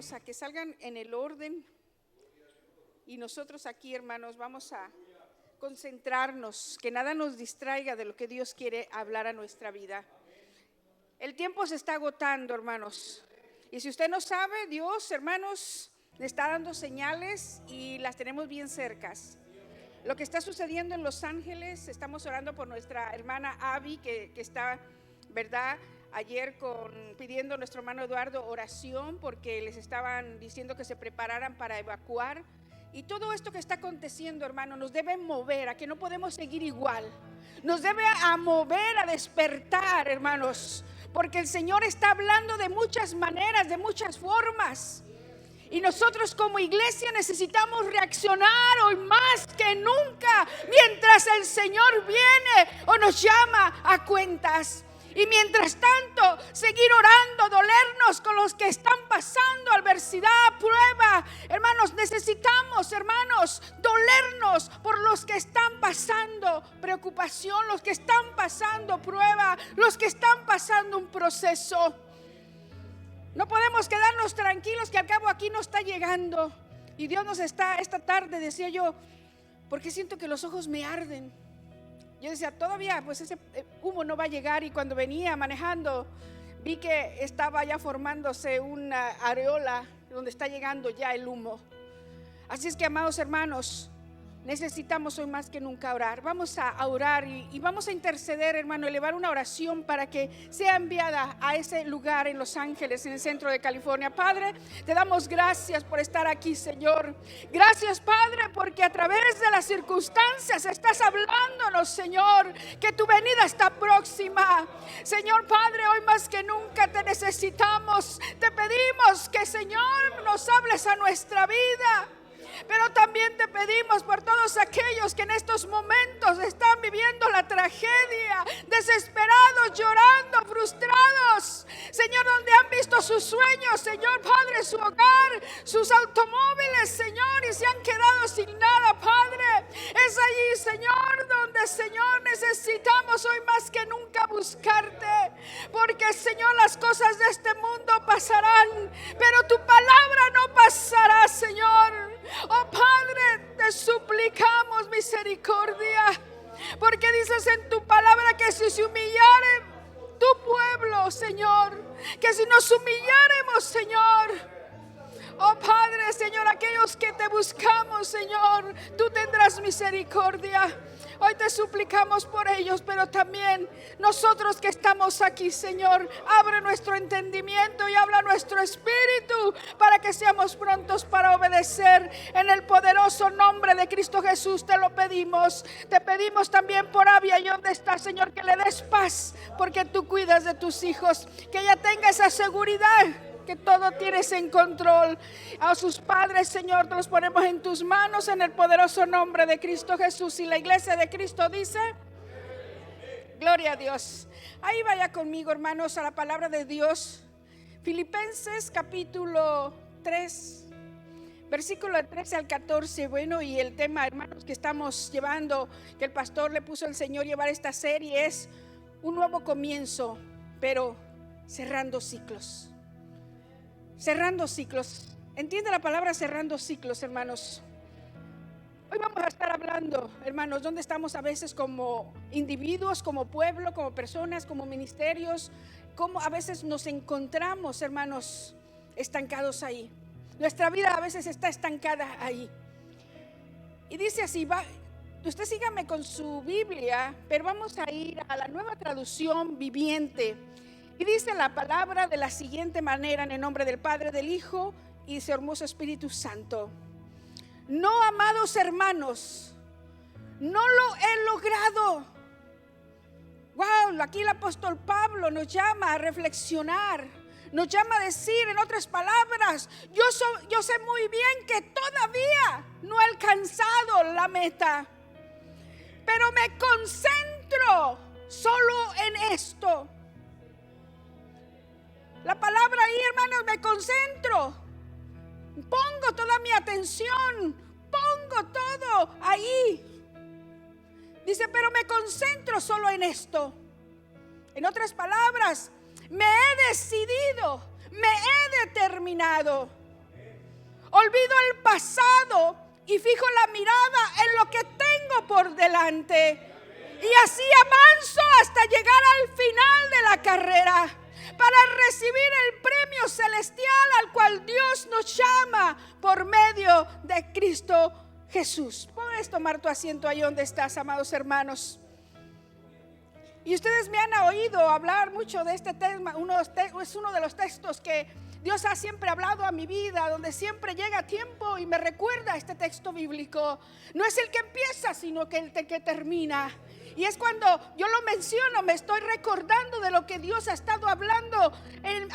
hermanos a que salgan en el orden. Y nosotros aquí, hermanos, vamos a concentrarnos, que nada nos distraiga de lo que Dios quiere hablar a nuestra vida. El tiempo se está agotando, hermanos. Y si usted no sabe, Dios, hermanos, le está dando señales y las tenemos bien cercas. Lo que está sucediendo en Los Ángeles, estamos orando por nuestra hermana Abby, que está, ¿verdad?, ayer pidiendo a nuestro hermano Eduardo oración porque les estaban diciendo que se prepararan para evacuar. Y todo esto que está aconteciendo, hermano, nos debe mover a que no podemos seguir igual. Nos debe a mover, a despertar, hermanos, porque el Señor está hablando de muchas maneras, de muchas formas. Y nosotros como iglesia necesitamos reaccionar hoy más que nunca, mientras el Señor viene o nos llama a cuentas. Y mientras tanto, seguir orando, dolernos con los que están pasando adversidad, prueba. Hermanos, necesitamos, hermanos, dolernos por los que están pasando preocupación, los que están pasando prueba, los que están pasando un proceso. No podemos quedarnos tranquilos que al cabo aquí no está llegando. Y Dios nos está, esta tarde decía yo, porque siento que los ojos me arden. Yo decía, todavía pues ese humo no va a llegar. Y cuando venía manejando vi que estaba ya formándose una areola donde está llegando ya el humo. Así es que, amados hermanos, necesitamos hoy más que nunca orar. Vamos a orar y vamos a interceder, hermano, elevar una oración para que sea enviada a ese lugar en Los Ángeles, en el centro de California. Padre, te damos gracias por estar aquí, Señor. Gracias, Padre, porque a través de las circunstancias estás hablándonos, Señor, que tu venida está próxima. Señor Padre, hoy más que nunca te necesitamos. Te pedimos que, Señor, nos hables a nuestra vida. Pero también te pedimos por todos aquellos que en estos momentos están viviendo la tragedia, desesperados, llorando, frustrados, Señor, donde han visto sus sueños, Señor Padre, su hogar, sus automóviles, Señor, y se han quedado sin nada, Padre. Es allí, Señor, donde, Señor, necesitamos hoy más que nunca buscarte, porque, Señor, las cosas de este mundo pasarán, pero tu palabra no pasará, Señor. Oh Padre, te suplicamos misericordia, porque dices en tu palabra que si se humillare tu pueblo, Señor, que si nos humilláremos, Señor, oh Padre, Señor, aquellos que te buscamos, Señor, tú tendrás misericordia. Hoy te suplicamos por ellos, pero también nosotros que estamos aquí, Señor, abre nuestro entendimiento y habla nuestro espíritu para que seamos prontos para obedecer. En el poderoso nombre de Cristo Jesús te lo pedimos. Te pedimos también por Abby, y donde está, Señor, que le des paz, porque tú cuidas de tus hijos, que ella tenga esa seguridad que todo tienes en control. A sus padres, Señor, te los ponemos en tus manos en el poderoso nombre de Cristo Jesús. Y la iglesia de Cristo dice, gloria a Dios. Ahí vaya conmigo, hermanos, a la palabra de Dios. Filipenses capítulo 3, versículo 13 al 14. Bueno, y el tema, hermanos, que estamos llevando, que el pastor le puso al Señor llevar esta serie, es un nuevo comienzo, pero cerrando ciclos. Cerrando ciclos. ¿Entiende la palabra cerrando ciclos, hermanos? Hoy vamos a estar hablando, hermanos, dónde estamos a veces como individuos, como pueblo, como personas, como ministerios, cómo a veces nos encontramos, hermanos, estancados ahí. Nuestra vida a veces está estancada ahí. Y dice así, usted sígame con su Biblia, pero vamos a ir a la Nueva Traducción Viviente. Y dice la palabra de la siguiente manera, en el nombre del Padre, del Hijo y de su hermoso Espíritu Santo. No, amados hermanos, no lo he logrado. Wow, aquí el apóstol Pablo nos llama a reflexionar, nos llama a decir, en otras palabras, yo sé muy bien que todavía no he alcanzado la meta, pero me concentro solo en esto. La palabra ahí, hermanos, me concentro, pongo toda mi atención, pongo todo ahí. Dice, pero me concentro solo en esto. En otras palabras, me he decidido, me he determinado Olvido el pasado y fijo la mirada en lo que tengo por delante. Y así avanzo hasta llegar al final de la carrera, para recibir el premio celestial al cual Dios nos llama por medio de Cristo Jesús. Puedes tomar tu asiento ahí donde estás, amados hermanos. Y ustedes me han oído hablar mucho de este tema. Es uno de los textos que Dios ha siempre hablado a mi vida, donde siempre llega tiempo y me recuerda este texto bíblico. No es el que empieza, sino que el que termina. Y es cuando yo lo menciono, me estoy recordando de lo que Dios ha estado hablando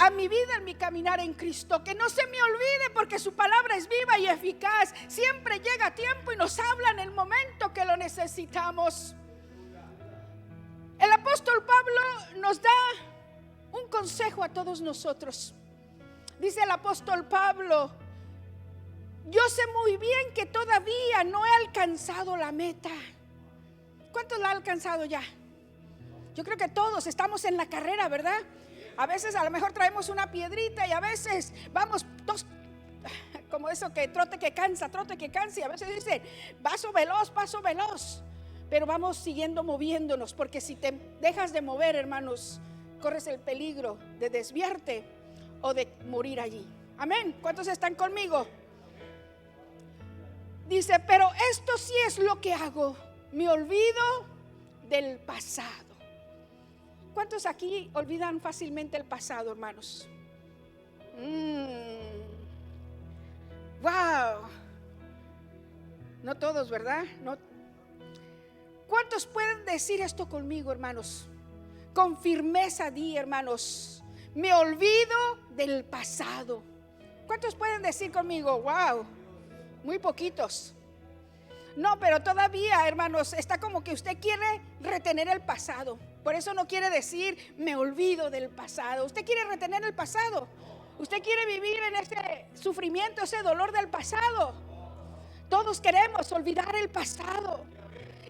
a mi vida, en mi caminar en Cristo. Que no se me olvide, porque su palabra es viva y eficaz. Siempre llega a tiempo y nos habla en el momento que lo necesitamos. El apóstol Pablo nos da un consejo a todos nosotros. Dice el apóstol Pablo: yo sé muy bien que todavía no he alcanzado la meta. ¿Cuántos la han alcanzado ya? Yo creo que todos estamos en la carrera, ¿verdad? A veces a lo mejor traemos una piedrita y a veces vamos dos, como eso que trote que cansa, y a veces dicen paso veloz, pero vamos siguiendo moviéndonos, porque si te dejas de mover, hermanos, corres el peligro de desviarte o de morir allí. Amén. ¿Cuántos están conmigo? Dice, pero esto sí es lo que hago: me olvido del pasado. ¿Cuántos aquí olvidan fácilmente el pasado, hermanos? Wow. No todos, ¿verdad? No. ¿Cuántos pueden decir esto conmigo, hermanos? Con firmeza di, hermanos: me olvido del pasado. ¿Cuántos pueden decir conmigo? Wow. Muy poquitos. No, pero todavía, hermanos, está como que usted quiere retener el pasado. Por eso no quiere decir me olvido del pasado. Usted quiere retener el pasado. Usted quiere vivir en ese sufrimiento, ese dolor del pasado. Todos queremos olvidar el pasado.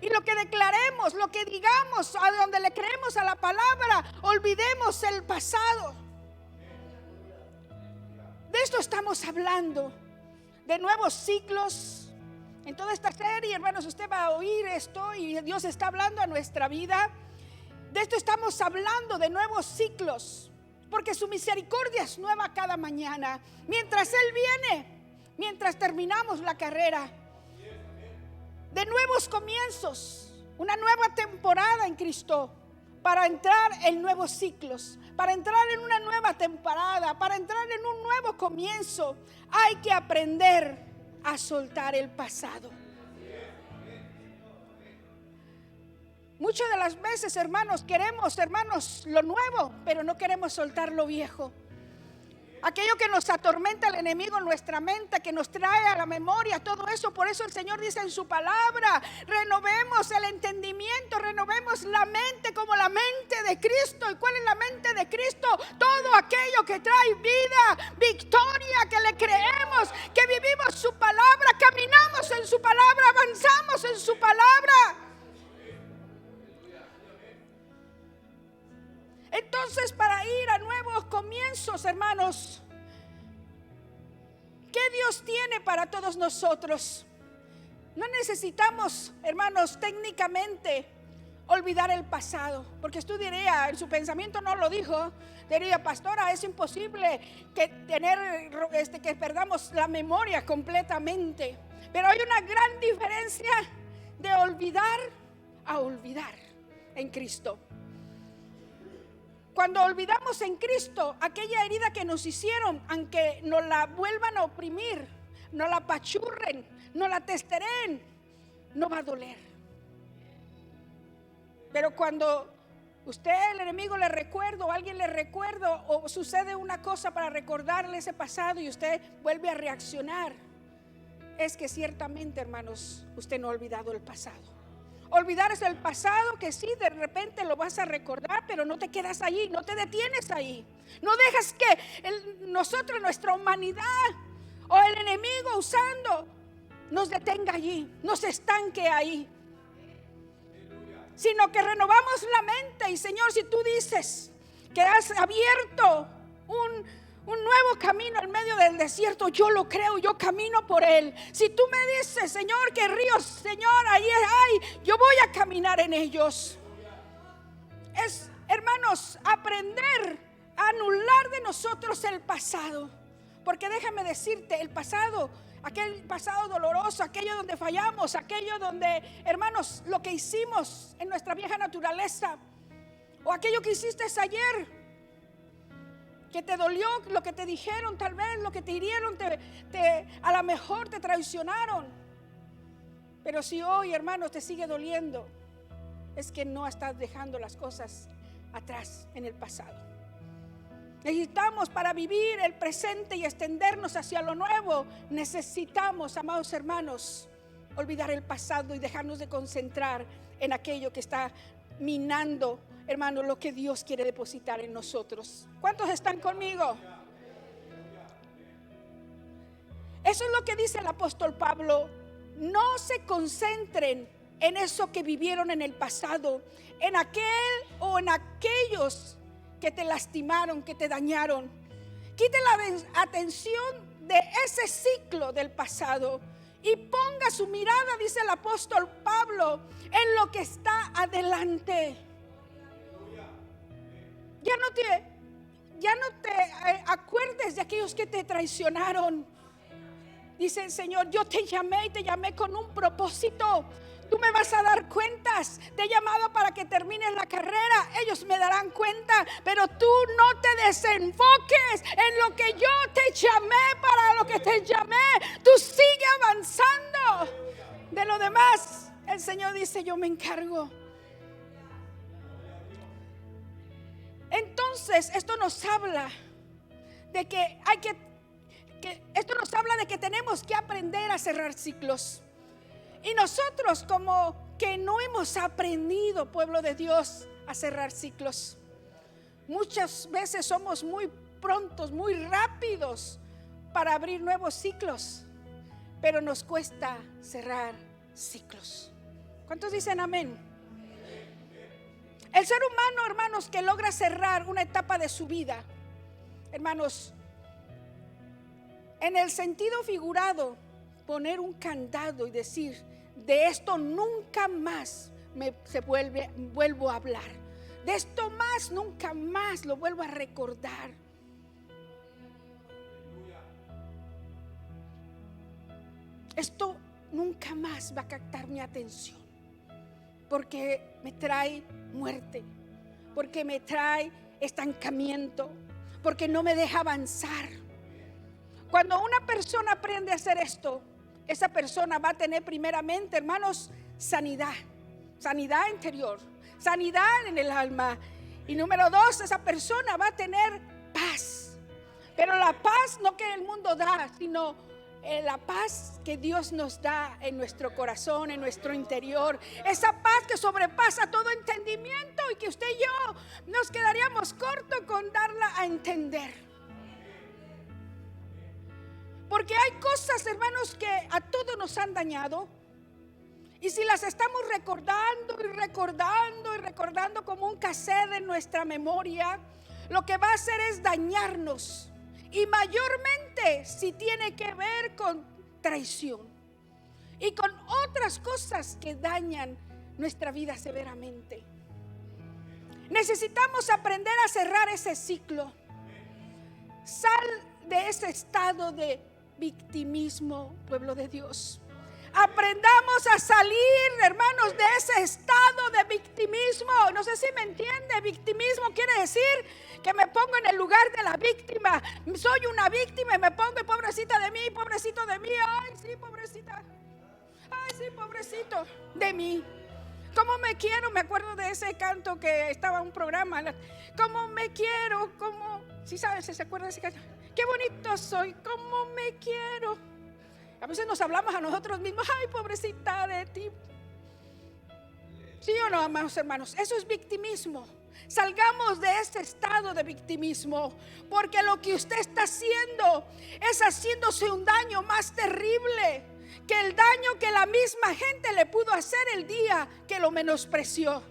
Y lo que declaremos, lo que digamos, a donde le creemos a la palabra, olvidemos el pasado. De esto estamos hablando, de nuevos ciclos. En toda esta serie, hermanos, usted va a oír esto y Dios está hablando a nuestra vida. De esto estamos hablando, de nuevos ciclos, porque su misericordia es nueva cada mañana. Mientras Él viene, mientras terminamos la carrera, de nuevos comienzos, una nueva temporada en Cristo, para entrar en nuevos ciclos, para entrar en una nueva temporada, para entrar en un nuevo comienzo, hay que aprender a soltar el pasado. Muchas de las veces, hermanos, queremos, hermanos, lo nuevo, pero no queremos soltar lo viejo. Aquello que nos atormenta el enemigo en nuestra mente, que nos trae a la memoria, todo eso. Por eso el Señor dice en su palabra: renovemos el entendimiento, renovemos la mente como la mente de Cristo. ¿Y cuál es la mente de Cristo? Todo aquello que trae vida, victoria, que le creemos, que vivimos su palabra, caminamos en su palabra, avanzamos en su palabra. Entonces, para ir a nuevos comienzos, hermanos, ¿qué Dios tiene para todos nosotros? No necesitamos, hermanos, técnicamente olvidar el pasado, porque usted diría, en su pensamiento no lo dijo, diría: pastora, es imposible que perdamos la memoria completamente. Pero hay una gran diferencia de olvidar a olvidar en Cristo. Cuando olvidamos en Cristo, aquella herida que nos hicieron, aunque nos la vuelvan a oprimir, nos la apachurren, nos la testeren, no va a doler. Pero cuando usted, el enemigo, le recuerda, o alguien le recuerda, o sucede una cosa para recordarle ese pasado y usted vuelve a reaccionar, es que ciertamente, hermanos, usted no ha olvidado el pasado. Olvidar es el pasado, que sí, de repente lo vas a recordar, pero no te quedas allí, no te detienes ahí. No dejas que nosotros, nuestra humanidad o el enemigo usando, nos detenga allí, nos estanque ahí. Sino que renovamos la mente. Y Señor, si tú dices que has abierto Un nuevo camino en medio del desierto, yo lo creo, yo camino por él. Si tú me dices, Señor, que ríos, Señor, ahí hay, yo voy a caminar en ellos. Es, hermanos, aprender a anular de nosotros el pasado. Porque déjame decirte, el pasado, aquel pasado doloroso, aquello donde fallamos, aquello donde, hermanos, lo que hicimos en nuestra vieja naturaleza, o aquello que hiciste ayer, que te dolió, lo que te dijeron, tal vez lo que te hirieron, a lo mejor te traicionaron. Pero si hoy, hermanos, te sigue doliendo, es que no estás dejando las cosas atrás en el pasado. Necesitamos, para vivir el presente y extendernos hacia lo nuevo, necesitamos, amados hermanos, olvidar el pasado y dejarnos de concentrar en aquello que está minando, hermano, lo que Dios quiere depositar en nosotros. ¿Cuántos están conmigo? Eso es lo que dice el apóstol Pablo. No se concentren en eso que vivieron en el pasado, en aquel o en aquellos que te lastimaron, que te dañaron. Quite la atención de ese ciclo del pasado y ponga su mirada, dice el apóstol Pablo, en lo que está adelante. Ya no te acuerdes de aquellos que te traicionaron. Dice el Señor, yo te llamé y te llamé con un propósito. Tú me vas a dar cuentas. Te he llamado para que termines la carrera. Ellos me darán cuenta. Pero tú no te desenfoques en lo que yo te llamé, para lo que te llamé. Tú sigue avanzando. De lo demás, el Señor dice, yo me encargo. Entonces, esto nos habla de que esto nos habla de que tenemos que aprender a cerrar ciclos. Y nosotros, como que no hemos aprendido, pueblo de Dios, a cerrar ciclos. Muchas veces somos muy prontos, muy rápidos para abrir nuevos ciclos, pero nos cuesta cerrar ciclos. ¿Cuántos dicen amén? El ser humano, hermanos, que logra cerrar una etapa de su vida, hermanos, en el sentido figurado, poner un candado y decir, de esto nunca más vuelvo a hablar. De esto más, nunca más lo vuelvo a recordar. Esto nunca más va a captar mi atención, porque me trae muerte, porque me trae estancamiento, porque no me deja avanzar. Cuando una persona aprende a hacer esto, esa persona va a tener primeramente, hermanos, sanidad interior, sanidad en el alma. Y número 2, esa persona va a tener paz. Pero la paz no que el mundo da, sino la paz que Dios nos da en nuestro corazón, en nuestro interior. Esa paz que sobrepasa todo entendimiento y que usted y yo nos quedaríamos cortos con darla a entender. Porque hay cosas, hermanos, que a todos nos han dañado. Y si las estamos recordando como un cassette en nuestra memoria, lo que va a hacer es dañarnos. Y mayormente si tiene que ver con traición y con otras cosas que dañan nuestra vida severamente. Necesitamos aprender a cerrar ese ciclo. Sal de ese estado de victimismo, pueblo de Dios. Aprendamos a salir, hermanos, de ese estado de victimismo. No sé si me entiende. Victimismo quiere decir que me pongo en el lugar de la víctima. Soy una víctima y me pongo, pobrecita de mí, pobrecito de mí. Ay, sí, pobrecita. Ay, sí, pobrecito de mí. ¿Cómo me quiero? Me acuerdo de ese canto que estaba en un programa. ¿Cómo me quiero? ¿Cómo? ¿Sí sabes? ¿Se acuerdan de ese canto? Qué bonito soy, cómo me quiero. A veces nos hablamos a nosotros mismos, ay, pobrecita de ti. ¿Sí o no, amados hermanos? Eso es victimismo. Salgamos de ese estado de victimismo, porque lo que usted está haciendo es haciéndose un daño más terrible que el daño que la misma gente le pudo hacer el día que lo menospreció.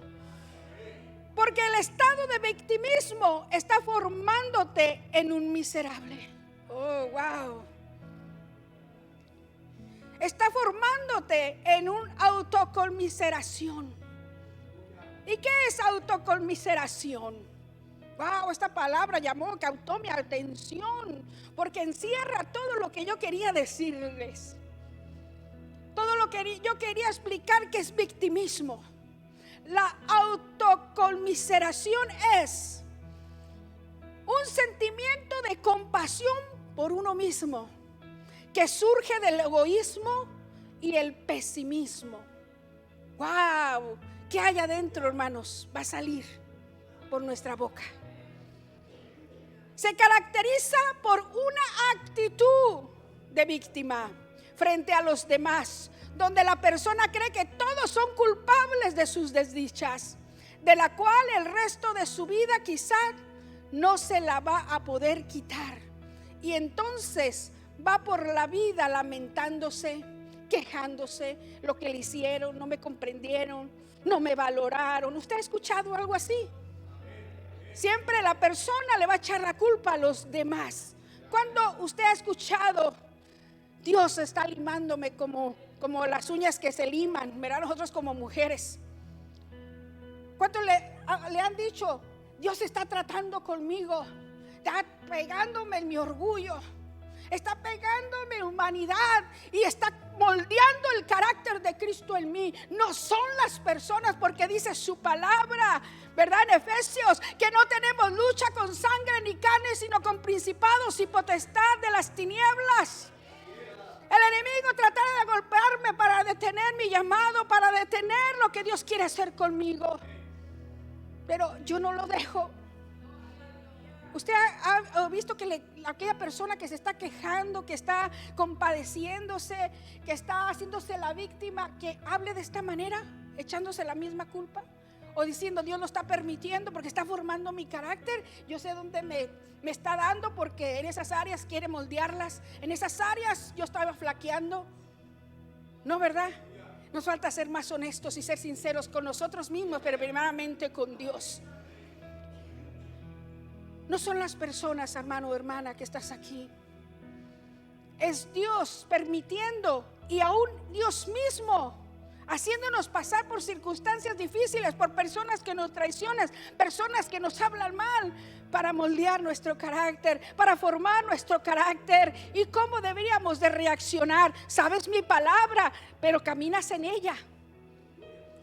Porque el estado de victimismo está formándote en un miserable. Oh, wow. Está formándote en una autoconmiseración. ¿Y qué es autoconmiseración? Wow, esta palabra captó mi atención, porque encierra todo lo que yo quería decirles. Todo lo que yo quería explicar que es victimismo. La autoconmiseración es un sentimiento de compasión por uno mismo que surge del egoísmo y el pesimismo. ¡Wow! ¿Qué hay adentro, hermanos? Va a salir por nuestra boca. Se caracteriza por una actitud de víctima frente a los demás, donde la persona cree que todos son culpables de sus desdichas, de la cual el resto de su vida quizá no se la va a poder quitar. Y entonces va por la vida lamentándose, quejándose, lo que le hicieron, no me comprendieron, no me valoraron. ¿Usted ha escuchado algo así? Siempre la persona le va a echar la culpa a los demás. Cuando usted ha escuchado, Dios está limándome como las uñas que se liman, ¿verdad? Nosotros como mujeres. ¿Cuántos le han dicho, Dios está tratando conmigo, está pegándome en mi orgullo, está pegándome en mi humanidad y está moldeando el carácter de Cristo en mí? No son las personas, porque dice su palabra, ¿verdad? En Efesios, que no tenemos lucha con sangre ni carne, sino con principados y potestad de las tinieblas. El enemigo tratará de golpearme para detener mi llamado, para detener lo que Dios quiere hacer conmigo. Pero yo no lo dejo. Usted ha visto que aquella persona que se está quejando, que está compadeciéndose, que está haciéndose la víctima, que hable de esta manera, echándose la misma culpa, o diciendo Dios lo está permitiendo porque está formando mi carácter. Yo sé dónde me está dando, porque en esas áreas quiere moldearlas. En esas áreas yo estaba flaqueando. No, ¿verdad? Nos falta ser más honestos y ser sinceros con nosotros mismos, pero primeramente con Dios. No son las personas, hermano o hermana, que estás aquí. Es Dios permitiendo, y aún Dios mismo haciéndonos pasar por circunstancias difíciles, por personas que nos traicionan, personas que nos hablan mal, para moldear nuestro carácter, para formar nuestro carácter y cómo deberíamos de reaccionar. Sabes mi palabra, pero caminas en ella.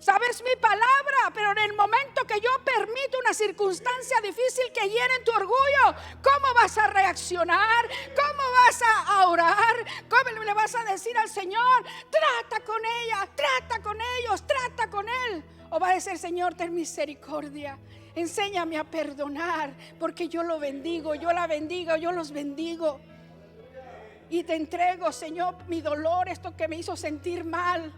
Sabes mi palabra, pero en el momento que yo permito una circunstancia difícil que hiere tu orgullo, ¿cómo vas a reaccionar? ¿Cómo vas a orar? ¿Cómo le vas a decir al Señor, trata con ella, trata con ellos, trata con él? O va a decir, Señor, ten misericordia, enséñame a perdonar, porque yo lo bendigo, yo la bendigo, yo los bendigo. Y te entrego, Señor, mi dolor, esto que me hizo sentir mal.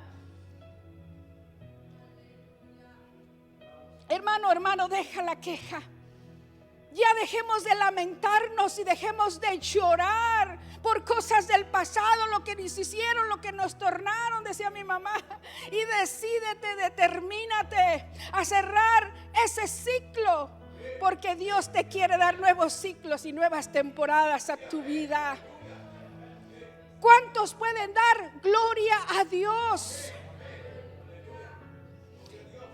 Hermano, deja la queja. Ya dejemos de lamentarnos y dejemos de llorar por cosas del pasado, lo que nos hicieron, lo que nos tornaron, decía mi mamá. Y decídete, determínate a cerrar ese ciclo, porque Dios te quiere dar nuevos ciclos y nuevas temporadas a tu vida. ¿Cuántos pueden dar gloria a Dios?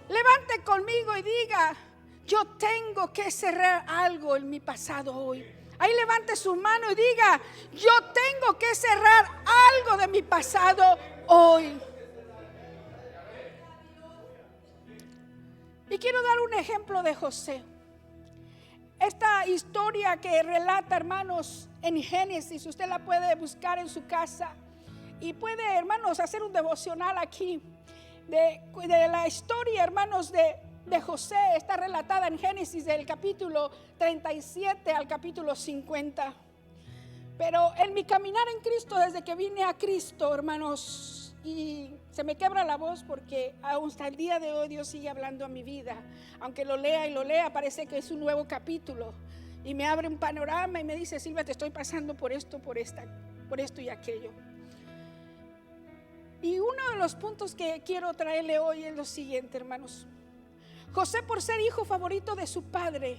Levante conmigo y diga, yo tengo que cerrar algo en mi pasado hoy. Ahí levante su mano y diga, yo tengo que cerrar algo de mi pasado hoy. Y quiero dar un ejemplo de José. Esta historia que relata, hermanos, en Génesis, usted la puede buscar en su casa y puede, hermanos, hacer un devocional aquí. De la historia, hermanos, de José está relatada en Génesis del capítulo 37 al capítulo 50. Pero en mi caminar en Cristo, desde que vine a Cristo, hermanos, y se me quebra la voz porque hasta el día de hoy Dios sigue hablando a mi vida. Aunque lo lea y lo lea, parece que es un nuevo capítulo y me abre un panorama y me dice, Silvia, te estoy pasando por esto, por esto y aquello. Y uno de los puntos que quiero traerle hoy es lo siguiente, hermanos. José, por ser hijo favorito de su padre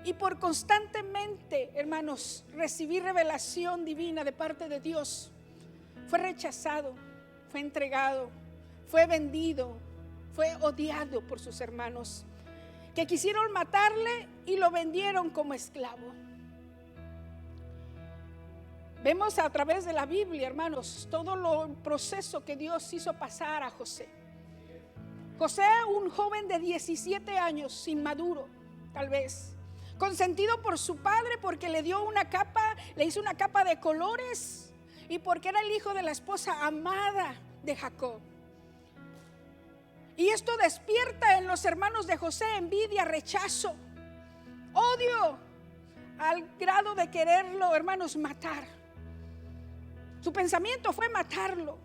y por constantemente, hermanos, recibir revelación divina de parte de Dios, fue rechazado, fue entregado, fue vendido, fue odiado por sus hermanos, que quisieron matarle y lo vendieron como esclavo. Vemos a través de la Biblia, hermanos, todo el proceso que Dios hizo pasar a José. José, un joven de 17 años, inmaduro, tal vez, consentido por su padre porque le dio una capa, le hizo una capa de colores y porque era el hijo de la esposa amada de Jacob. Y esto despierta en los hermanos de José envidia, rechazo, odio, al grado de quererlo, hermanos, matar. Su pensamiento fue matarlo.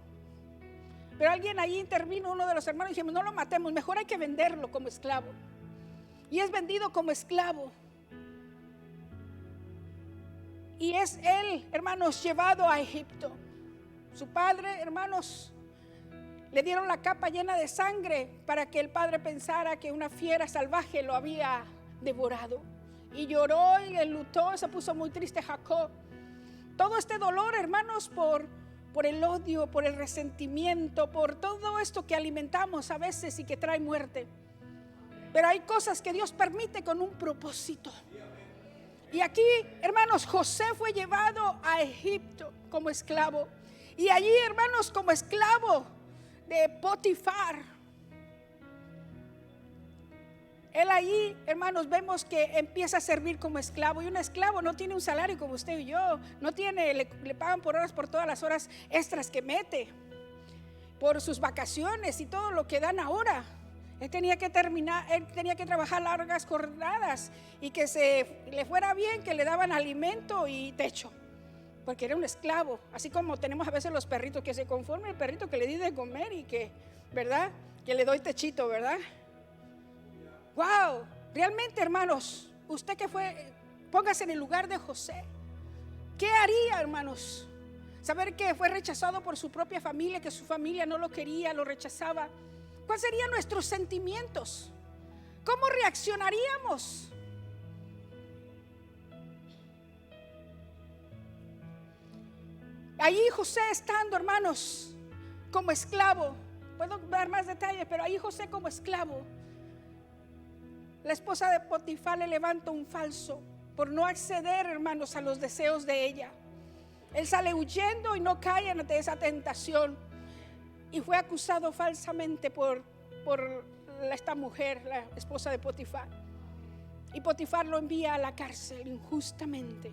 Pero alguien ahí intervino, uno de los hermanos, y dijimos, no lo matemos, mejor hay que venderlo como esclavo. Y es vendido como esclavo. Y es él, hermanos, llevado a Egipto. Su padre, hermanos, le dieron la capa llena de sangre para que el padre pensara que una fiera salvaje lo había devorado. Y lloró y enlutó, se puso muy triste Jacob. Todo este dolor, hermanos, por el odio, por el resentimiento, por todo esto que alimentamos a veces y que trae muerte. Pero hay cosas que Dios permite con un propósito. Y aquí, hermanos, José fue llevado a Egipto como esclavo. Y allí, hermanos, como esclavo de Potifar. Él allí, hermanos, vemos que empieza a servir como esclavo. Y un esclavo no tiene un salario como usted y yo. No tiene, le pagan por horas, por todas las horas extras que mete, por sus vacaciones y todo lo que dan ahora. Él tenía que trabajar largas jornadas y que se le fuera bien, que le daban alimento y techo, porque era un esclavo. Así como tenemos a veces los perritos, que se conforme el perrito que le di de comer y que, ¿verdad? Que le doy techito, ¿verdad? Wow, realmente, hermanos, usted que fue, póngase en el lugar de José. ¿Qué haría, hermanos? Saber que fue rechazado por su propia familia, que su familia no lo quería, lo rechazaba. ¿Cuáles serían nuestros sentimientos? ¿Cómo reaccionaríamos? Allí José estando, hermanos, como esclavo. Puedo dar más detalles, pero ahí José como esclavo. La esposa de Potifar le levanta un falso por no acceder, hermanos, a los deseos de ella. Él sale huyendo y no cae ante esa tentación. Y fue acusado falsamente por esta mujer, la esposa de Potifar. Y Potifar lo envía a la cárcel injustamente.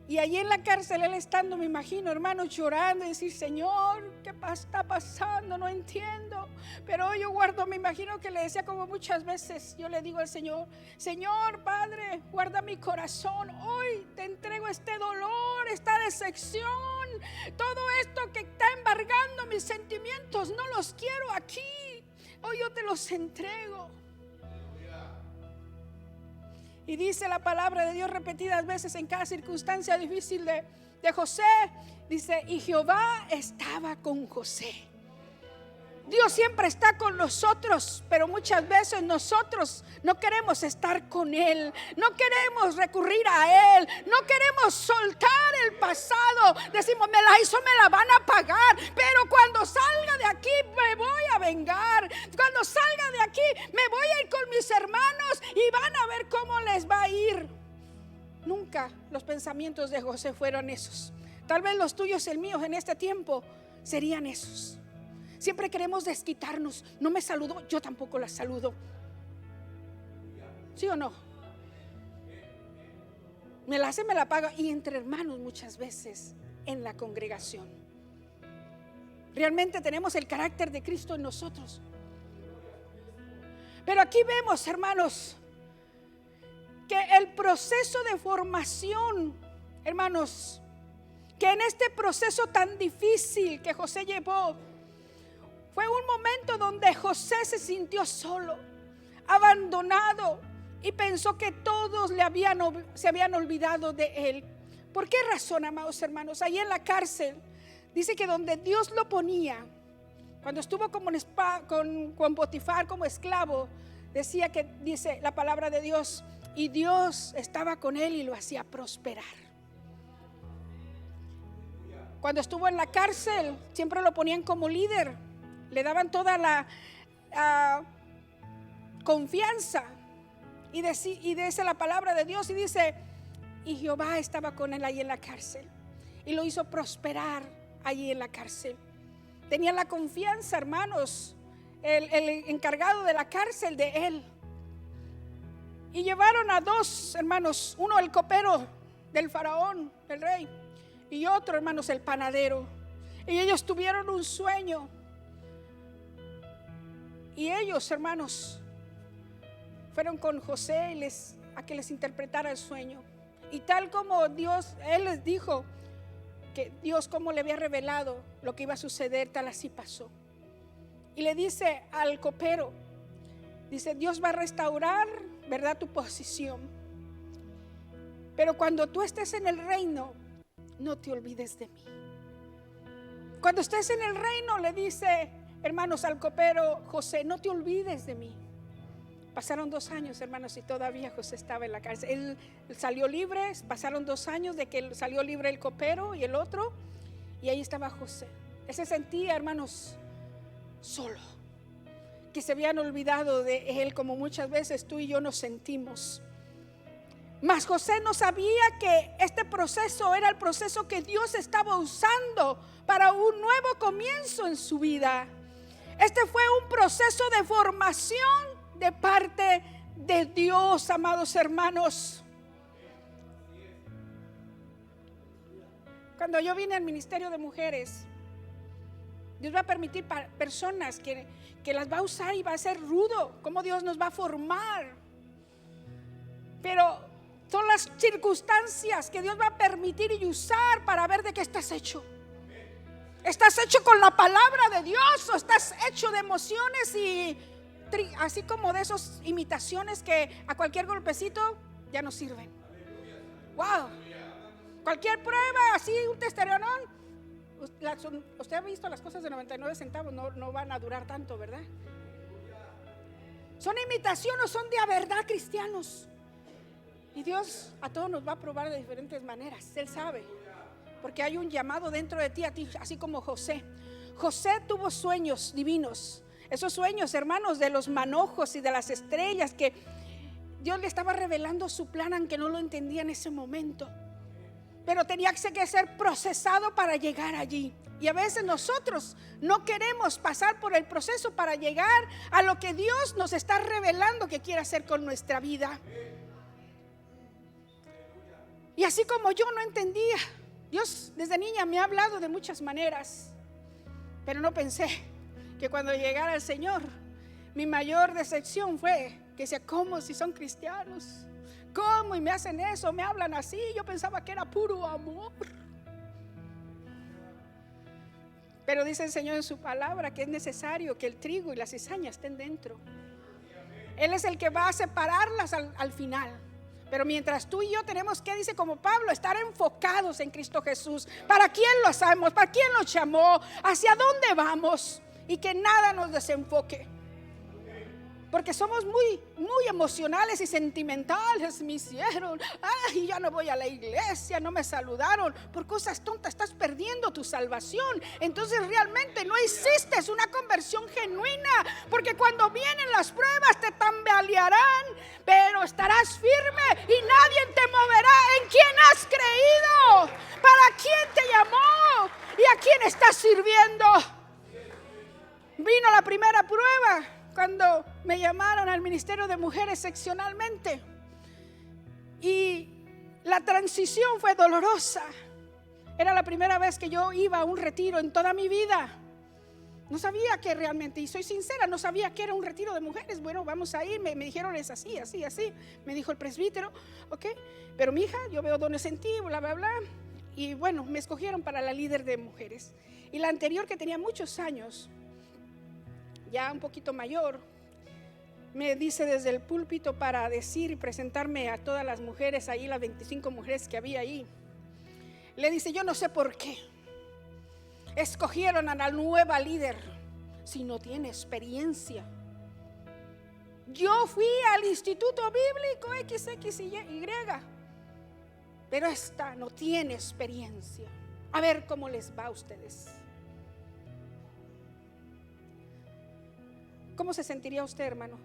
Y allí en la cárcel, él estando, me imagino, hermanos, llorando y decir, Señor, ¿qué está pasando? No entiendo. Pero yo guardo, me imagino que le decía como muchas veces, yo le digo al Señor, Señor, Padre, guarda mi corazón. Hoy te entrego este dolor, esta decepción, todo esto que está embargando mis sentimientos. No los quiero aquí. Hoy yo te los entrego. Y dice la palabra de Dios repetidas veces en cada circunstancia difícil de José. Dice, y Jehová estaba con José. Dios siempre está con nosotros, pero muchas veces nosotros no queremos estar con Él. No queremos recurrir a Él. No queremos soltar el pasado. Decimos, me la hizo, me la van a pagar. Pero cuando salga de aquí me voy a vengar. Cuando salga de aquí me voy a ir con mis hermanos y van a ver cómo les va a ir. Nunca los pensamientos de José fueron esos. Tal vez los tuyos y el mío en este tiempo serían esos. Siempre queremos desquitarnos. No me saludó, yo tampoco la saludo. ¿Sí o no? Me la hace, me la paga. Y entre hermanos muchas veces en la congregación. Realmente tenemos el carácter de Cristo en nosotros. Pero aquí vemos, hermanos, que el proceso de formación, hermanos, que en este proceso tan difícil que José llevó, fue un momento donde José se sintió solo, abandonado, y pensó que todos se habían olvidado de él. ¿Por qué razón, amados hermanos? Ahí en la cárcel dice que donde Dios lo ponía, Cuando estuvo con Potifar como esclavo, dice la palabra de Dios, y Dios estaba con él y lo hacía prosperar. Cuando estuvo en la cárcel, siempre lo ponían como líder, le daban toda la confianza. Y dice la palabra de Dios y dice, y Jehová estaba con él ahí en la cárcel y lo hizo prosperar allí en la cárcel. Tenía la confianza, hermanos, el encargado de la cárcel de él. Y llevaron a dos hermanos, uno el copero del faraón, del rey, y otro, hermanos, el panadero. Y ellos tuvieron un sueño. Y ellos, hermanos, fueron con José a que les interpretara el sueño. Y tal como él les dijo que Dios como le había revelado lo que iba a suceder, tal así pasó. Y le dice al copero, dice, Dios va a restaurar, ¿verdad?, tu posición. Pero cuando tú estés en el reino, no te olvides de mí. Cuando estés en el reino, le dice, hermanos, al copero José, no te olvides de mí. Pasaron 2 años, hermanos, y todavía José estaba en la cárcel. Él salió libre, pasaron 2 años de que salió libre el copero y el otro, y ahí estaba José. Él se sentía, hermanos, solo, que se habían olvidado de él, como muchas veces tú y yo nos sentimos. Mas José no sabía que este proceso era el proceso que Dios estaba usando para un nuevo comienzo en su vida. Este fue un proceso de formación de parte de Dios, amados hermanos. Cuando yo vine al ministerio de mujeres, Dios va a permitir personas que las va a usar y va a ser rudo, como Dios nos va a formar. Pero son las circunstancias que Dios va a permitir y usar para ver de qué estás hecho. ¿Estás hecho con la palabra de Dios o estás hecho de emociones y así como de esas imitaciones que a cualquier golpecito ya no sirven? Wow. Cualquier prueba, así un testosterón. Usted ha visto las cosas de 99 centavos, no van a durar tanto, ¿verdad? Son imitaciones, son de a verdad cristianos. Y Dios a todos nos va a probar de diferentes maneras. Él sabe, porque hay un llamado dentro de ti, así como José. José tuvo sueños divinos. Esos sueños, hermanos, de los manojos y de las estrellas, que Dios le estaba revelando su plan, aunque no lo entendía en ese momento. Pero tenía que ser procesado para llegar allí. Y a veces nosotros no queremos pasar por el proceso para llegar a lo que Dios nos está revelando que quiere hacer con nuestra vida. Y así como yo no entendía, Dios desde niña me ha hablado de muchas maneras, pero no pensé que cuando llegara el Señor, mi mayor decepción fue que decía, ¿cómo si son cristianos? ¿Cómo? Y me hacen eso, me hablan así. Yo pensaba que era puro amor. Pero dice el Señor en su palabra que es necesario que el trigo y la cizaña estén dentro. Él es el que va a separarlas al final. Pero mientras tú y yo tenemos que, dice como Pablo, estar enfocados en Cristo Jesús. ¿Para quién lo hacemos? ¿Para quién nos llamó? ¿Hacia dónde vamos? Y que nada nos desenfoque. Porque somos muy emocionales y sentimentales. Me hicieron, ay, ya no voy a la iglesia, no me saludaron. Por cosas tontas estás perdiendo tu salvación. Entonces realmente no hiciste una conversión genuina. Porque cuando vienen las pruebas te tambalearán, pero estarás firme y nadie te moverá. ¿En quién has creído? ¿Para quién te llamó? ¿Y a quién estás sirviendo? Vino la primera prueba cuando me llamaron al ministerio de mujeres seccionalmente, y la transición fue dolorosa. Era la primera vez que yo iba a un retiro en toda mi vida. No sabía que realmente, y soy sincera, no sabía que era un retiro de mujeres. Bueno, vamos a ir, me dijeron es así, así, así. Me dijo el presbítero, ok, pero mi hija, yo veo dones en ti, bla, bla, bla. Y bueno, me escogieron para la líder de mujeres. Y la anterior, que tenía muchos años, ya un poquito mayor, me dice desde el púlpito para decir y presentarme a todas las mujeres ahí, las 25 mujeres que había ahí. Le dice, yo no sé por qué escogieron a la nueva líder, si no tiene experiencia. Yo fui al instituto bíblico XXY, pero esta no tiene experiencia. A ver cómo les va a ustedes. ¿Cómo se sentiría usted, hermano?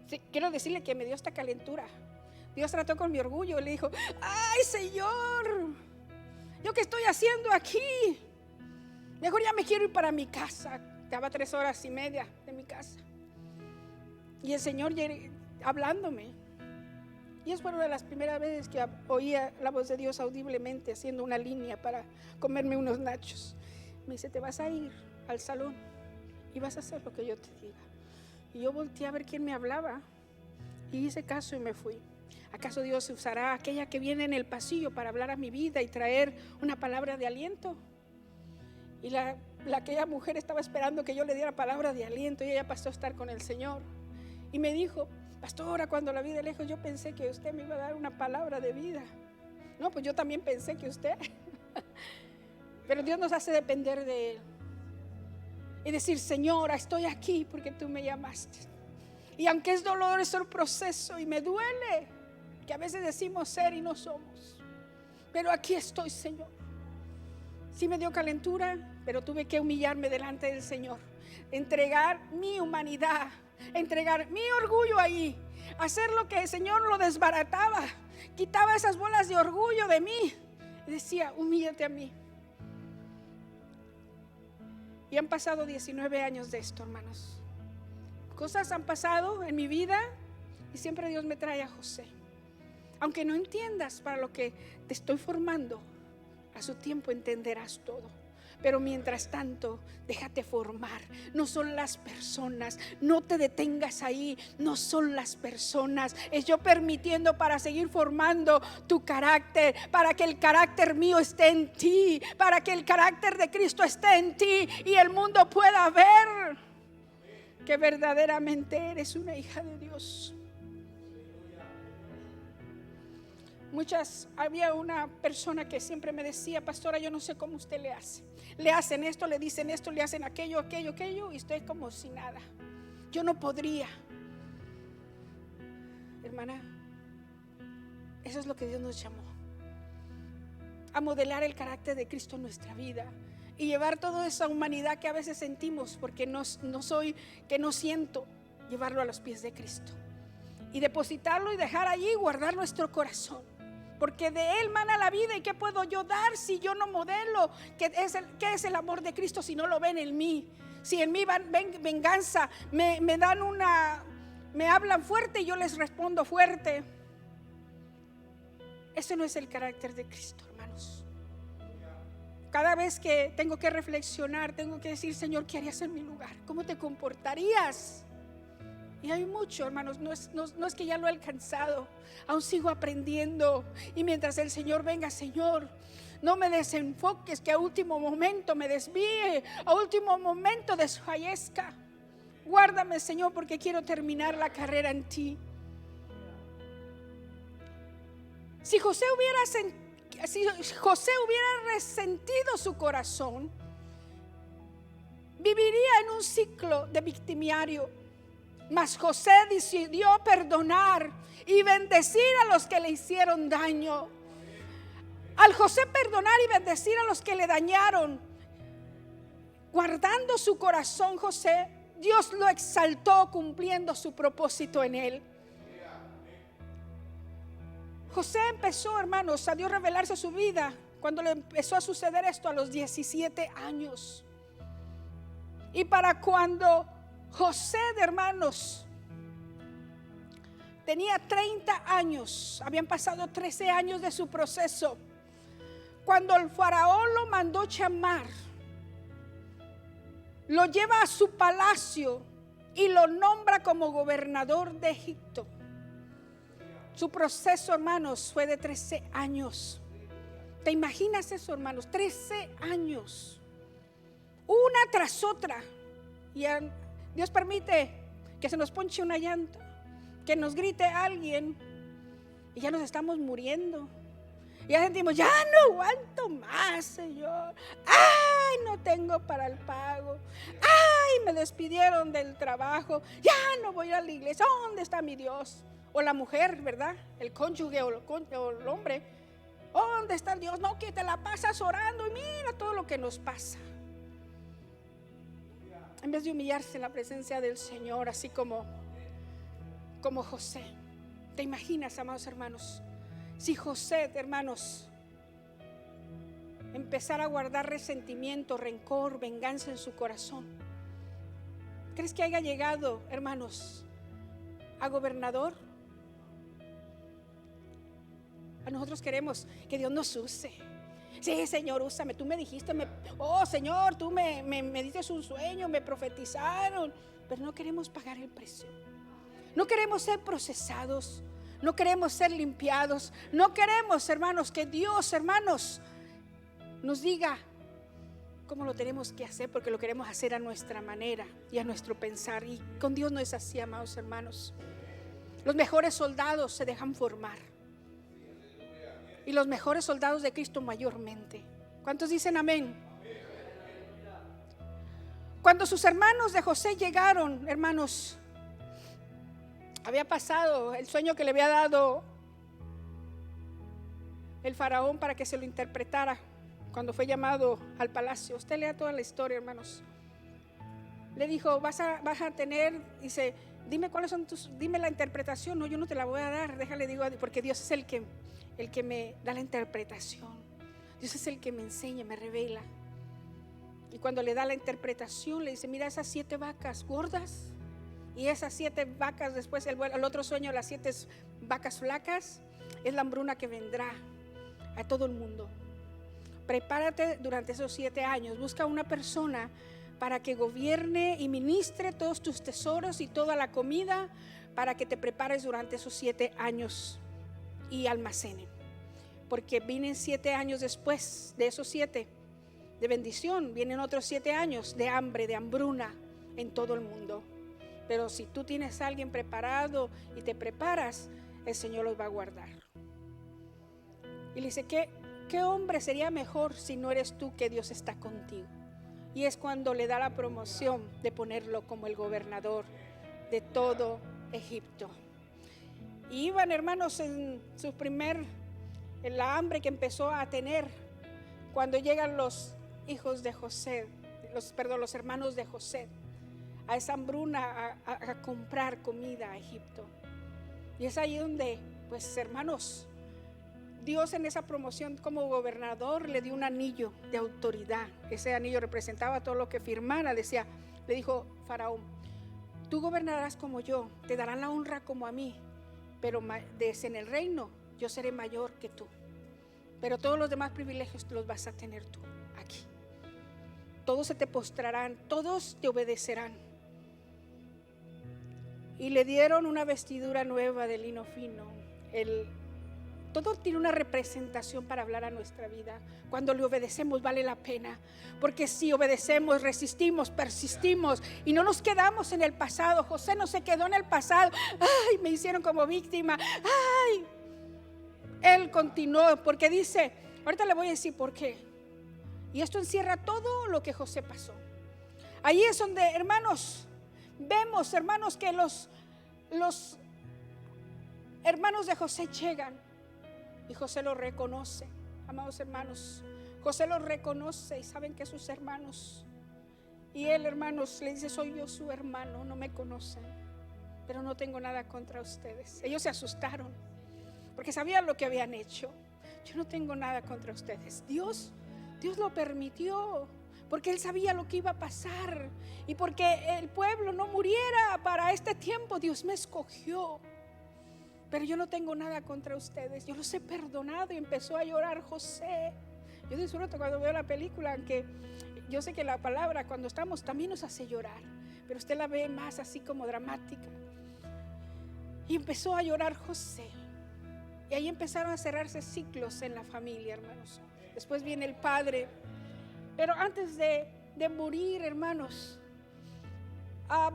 Sí, quiero decirle que me dio esta calentura. Dios trató con mi orgullo y le dijo: ay, Señor, ¿yo qué estoy haciendo aquí? Mejor ya me quiero ir para mi casa. Estaba 3 horas y media de mi casa. Y el Señor hablándome. Y es una de las primeras veces que oía la voz de Dios audiblemente, haciendo una línea para comerme unos nachos. Me dice: te vas a ir al salón y vas a hacer lo que yo te diga. Y yo volteé a ver quién me hablaba y hice caso y me fui. ¿Acaso Dios usará a aquella que viene en el pasillo para hablar a mi vida y traer una palabra de aliento? Y aquella mujer estaba esperando que yo le diera palabra de aliento, y ella pasó a estar con el Señor. Y me dijo: pastora, cuando la vi de lejos yo pensé que usted me iba a dar una palabra de vida. No, pues yo también pensé que usted. Pero Dios nos hace depender de Él y decir: Señora, estoy aquí porque tú me llamaste. Y aunque es doloroso el proceso y me duele, que a veces decimos ser y no somos, pero aquí estoy, Señor. Sí me dio calentura, pero tuve que humillarme delante del Señor, entregar mi humanidad, entregar mi orgullo ahí, hacer lo que el Señor lo desbarataba, quitaba esas bolas de orgullo de mí y decía: humíllate a mí. Y han pasado 19 años de esto, hermanos. Cosas han pasado en mi vida y siempre Dios me trae a José. Aunque no entiendas para lo que te estoy formando, a su tiempo entenderás todo. Pero mientras tanto, déjate formar. No son las personas, no te detengas ahí. No son las personas, es yo permitiendo para seguir formando tu carácter, para que el carácter mío esté en ti, para que el carácter de Cristo esté en ti y el mundo pueda ver que verdaderamente eres una hija de Dios. Había una persona que siempre me decía: pastora, yo no sé cómo usted le hace. Le hacen esto, le dicen esto, le hacen aquello, y estoy como si nada. Yo no podría. Hermana, eso es lo que Dios nos llamó: a modelar el carácter de Cristo en nuestra vida y llevar toda esa humanidad que a veces sentimos porque no siento, llevarlo a los pies de Cristo y depositarlo y dejar allí, guardar nuestro corazón. Porque de Él mana la vida. ¿Y qué puedo yo dar si yo no modelo? ¿Qué es el amor de Cristo si no lo ven en mí? Si en mí ven venganza, me hablan fuerte y yo les respondo fuerte. Ese no es el carácter de Cristo, hermanos. Cada vez que tengo que reflexionar, tengo que decir: Señor, ¿qué harías en mi lugar? ¿Cómo te comportarías? Y hay mucho, hermanos, no es que ya lo he alcanzado, aún sigo aprendiendo. Y mientras el Señor venga: Señor, no me desenfoques, que a último momento me desvíe, a último momento desfallezca. Guárdame, Señor, porque quiero terminar la carrera en ti. Si José hubiera resentido su corazón, viviría en un ciclo de victimiario. Mas José decidió perdonar y bendecir a los que le hicieron daño. Al José perdonar y bendecir a los que le dañaron, guardando su corazón, José, Dios lo exaltó cumpliendo su propósito en él. José empezó, hermanos, a Dios revelarse su vida cuando le empezó a suceder esto a los 17 años. Y para cuando José, de hermanos, tenía 30 años, habían pasado 13 años de su proceso, cuando el faraón lo mandó llamar, lo lleva a su palacio y lo nombra como gobernador de Egipto. Su proceso, hermanos, fue de 13 años. ¿Te imaginas eso, hermanos? 13 años, una tras otra. Y Dios permite que se nos ponche una llanta, que nos grite alguien y ya nos estamos muriendo. Y ya sentimos: ya no aguanto más, Señor. ay, no tengo para el pago, ay, me despidieron del trabajo, ya no voy a la iglesia, ¿dónde está mi Dios? O la mujer, ¿verdad? El cónyuge o el hombre, ¿dónde está Dios? No, que te la pasas orando y mira todo lo que nos pasa. En vez de humillarse en la presencia del Señor, así como José. ¿Te imaginas, amados hermanos? Si José, hermanos, empezara a guardar resentimiento, rencor, venganza en su corazón, ¿crees que haya llegado, hermanos, a gobernador? A nosotros queremos que Dios nos use. Sí, Señor, úsame. Tú me dijiste, Señor, tú me diste un sueño, me profetizaron. Pero no queremos pagar el precio. No queremos ser procesados. No queremos ser limpiados. No queremos, hermanos, que Dios, hermanos, nos diga cómo lo tenemos que hacer, porque lo queremos hacer a nuestra manera y a nuestro pensar. Y con Dios no es así, amados hermanos. Los mejores soldados se dejan formar. Y los mejores soldados de Cristo mayormente. ¿Cuántos dicen amén? Cuando sus hermanos de José llegaron, hermanos, había pasado el sueño que le había dado el faraón para que se lo interpretara cuando fue llamado al palacio. Usted lea toda la historia, hermanos. Le dijo, vas a tener, dice, dime cuáles son dime la interpretación. No, yo no te la voy a dar, déjale digo, porque Dios es el que me da la interpretación. Dios es el que me enseña, me revela. Y cuando le da la interpretación, le dice, mira esas 7 vacas gordas y esas 7 vacas después, el otro sueño, las 7 vacas flacas, es la hambruna que vendrá a todo el mundo. Prepárate durante esos 7 años, busca una persona para que gobierne y ministre todos tus tesoros y toda la comida, para que te prepares durante esos 7 años y almacenen, porque vienen 7 años después de esos 7 de bendición, vienen otros 7 años de hambre, de hambruna en todo el mundo. Pero si tú tienes a alguien preparado y te preparas, el Señor los va a guardar. Y le dice, ¿qué hombre sería mejor si no eres tú, que Dios está contigo? Y es cuando le da la promoción de ponerlo como el gobernador de todo Egipto. Y iban, hermanos, en la hambre que empezó a tener cuando llegan los hijos de José, los hermanos de José, a esa hambruna, a comprar comida a Egipto. Y es ahí donde, pues, hermanos, Dios en esa promoción como gobernador le dio un anillo de autoridad. Ese anillo representaba todo lo que firmara. Le dijo Faraón, tú gobernarás como yo, te darán la honra como a mí, pero en el reino yo seré mayor que tú. Pero todos los demás privilegios los vas a tener tú aquí. Todos se te postrarán, todos te obedecerán. Y le dieron una vestidura nueva de lino fino. Todo tiene una representación para hablar a nuestra vida. Cuando le obedecemos vale la pena, porque si obedecemos, resistimos, persistimos y no nos quedamos en el pasado. José no se quedó en el pasado. Ay, me hicieron como víctima. Ay, él continuó, porque dice, ahorita le voy a decir por qué. Y esto encierra todo lo que José pasó. Ahí es donde, hermanos, vemos, hermanos, que los hermanos de José llegan. Y José lo reconoce, amados hermanos. José lo reconoce y saben que sus hermanos. Y él, hermanos, le dice, soy yo su hermano, no me conocen, pero no tengo nada contra ustedes. Ellos se asustaron porque sabían lo que habían hecho. Yo no tengo nada contra ustedes. Dios lo permitió porque él sabía lo que iba a pasar. Y porque el pueblo no muriera para este tiempo, Dios me escogió. Pero yo no tengo nada contra ustedes, yo los he perdonado. Y empezó a llorar José. Yo disfruto cuando veo la película, aunque yo sé que la palabra cuando estamos también nos hace llorar, pero usted la ve más así como dramática. Y empezó a llorar José. Y ahí empezaron a cerrarse ciclos en la familia, hermanos. Después viene el padre. Pero antes de morir, hermanos,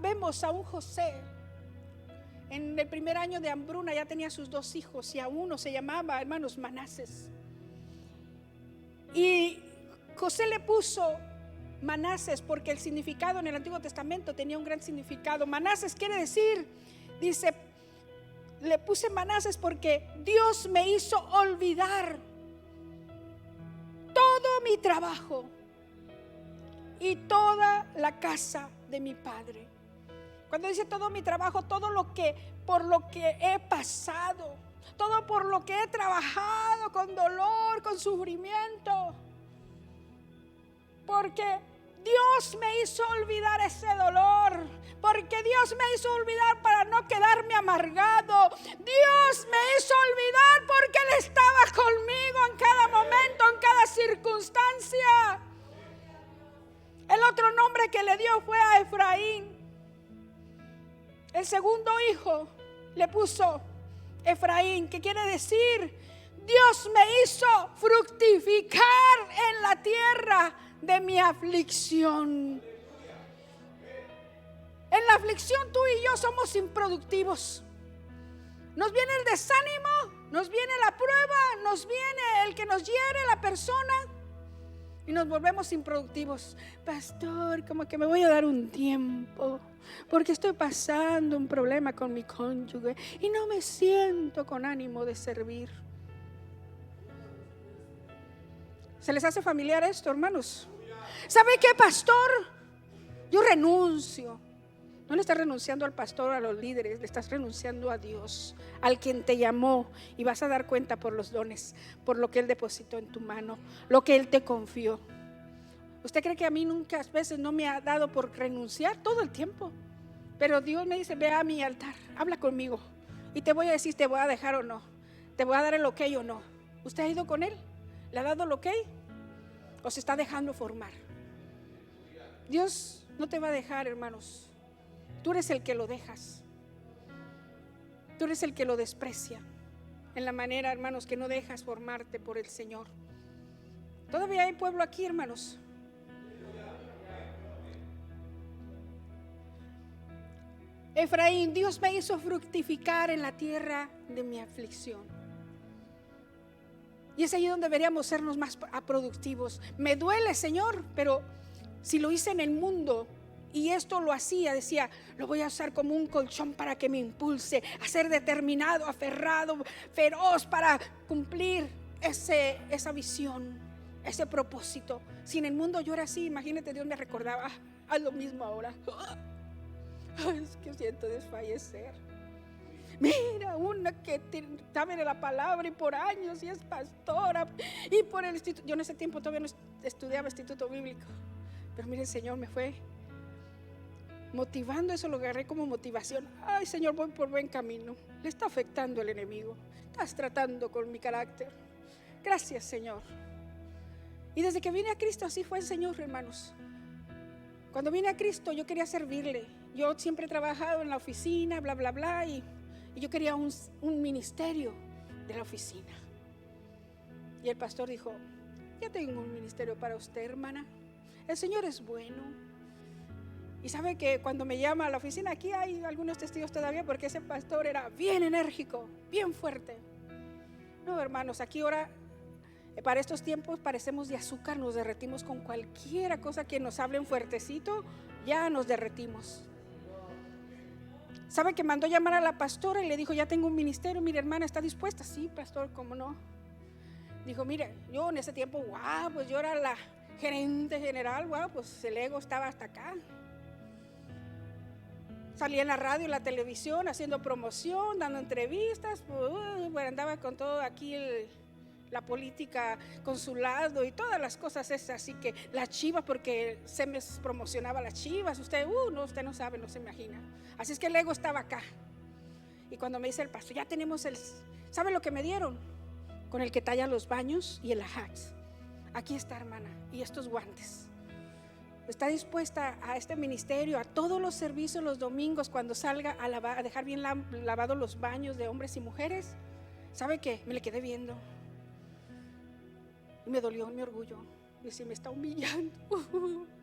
vemos a un José. En el primer año de hambruna ya tenía sus 2 hijos y a uno se llamaba, hermanos, Manases. Y José le puso Manases, porque el significado en el Antiguo Testamento tenía un gran significado. Manases quiere decir, dice, le puse Manases porque Dios me hizo olvidar todo mi trabajo y toda la casa de mi padre. Cuando dice todo mi trabajo, todo lo que, por lo que he pasado, todo por lo que he trabajado con dolor, con sufrimiento, porque Dios me hizo olvidar ese dolor, porque Dios me hizo olvidar para no quedarme amargado. Dios me hizo olvidar porque Él estaba conmigo en cada momento, en cada circunstancia. El otro nombre que le dio fue a Efraín. El segundo hijo le puso Efraín, que quiere decir, Dios me hizo fructificar en la tierra de mi aflicción. En la aflicción tú y yo somos improductivos. Nos viene el desánimo, nos viene la prueba, nos viene el que nos hiere la persona y nos volvemos improductivos. Pastor, como que me voy a dar un tiempo porque estoy pasando un problema con mi cónyuge y no me siento con ánimo de servir. ¿Se les hace familiar esto, hermanos? ¿Sabe qué, pastor? Yo renuncio. No le estás renunciando al pastor o a los líderes, le estás renunciando a Dios, al quien te llamó, y vas a dar cuenta por los dones, por lo que Él depositó en tu mano, lo que Él te confió. ¿Usted cree que a mí nunca, a veces no me ha dado por renunciar? Todo el tiempo. Pero Dios me dice, ve a mi altar, habla conmigo y te voy a decir, te voy a dejar o no, te voy a dar el ok o no. ¿Usted ha ido con Él? ¿Le ha dado el ok? ¿O se está dejando formar? Dios no te va a dejar, hermanos. Tú eres el que lo dejas. Tú eres el que lo desprecia. En la manera, hermanos, que no dejas formarte por el Señor. Todavía hay pueblo aquí, hermanos. Efraín, Dios me hizo fructificar en la tierra de mi aflicción. Y es ahí donde deberíamos sernos más productivos. Me duele, Señor, pero si lo hice en el mundo y esto lo hacía, decía, lo voy a usar como un colchón para que me impulse a ser determinado, aferrado, feroz para cumplir esa visión, ese propósito. Si en el mundo yo era así, imagínate, Dios me recordaba, haz lo mismo ahora. Es que siento desfallecer. Mira, una que sabe de la palabra y por años y es pastora y por el instituto. Yo en ese tiempo todavía no estudiaba instituto bíblico, pero mire, el Señor me fue motivando, eso lo agarré como motivación. Ay, Señor, voy por buen camino. Le está afectando el enemigo, estás tratando con mi carácter. Gracias, Señor. Y desde que vine a Cristo así fue el Señor, hermanos. Cuando vine a Cristo yo quería servirle. Yo siempre he trabajado en la oficina, bla, bla, bla, y yo quería un ministerio de la oficina. Y el pastor dijo, ya tengo un ministerio para usted, hermana. El Señor es bueno. Y sabe que cuando me llama a la oficina, aquí hay algunos testigos todavía, porque ese pastor era bien enérgico, bien fuerte. No, hermanos, aquí ahora, para estos tiempos parecemos de azúcar, nos derretimos con cualquiera cosa que nos hablen fuertecito, ya nos derretimos. ¿Sabe que mandó llamar a la pastora y le dijo, ya tengo un ministerio, mire, hermana, ¿está dispuesta? Sí, pastor, ¿cómo no? Dijo, mire, yo en ese tiempo, pues yo era la gerente general, pues el ego estaba hasta acá. Salía en la radio, en la televisión, haciendo promoción, dando entrevistas, pues andaba con todo aquí la política consulado y todas las cosas esas, así que las Chivas, porque se me promocionaba las Chivas, usted no sabe, no se imagina. Así es que el ego estaba acá. Y cuando me dice el pastor, ya tenemos ¿sabe lo que me dieron? Con el que talla los baños y el ajax. Aquí está, hermana, y estos guantes. ¿Está dispuesta a este ministerio, a todos los servicios los domingos cuando salga a dejar bien lavados los baños de hombres y mujeres? ¿Sabe qué? Me le quedé viendo. Y me dolió mi orgullo. Dice, me está humillando.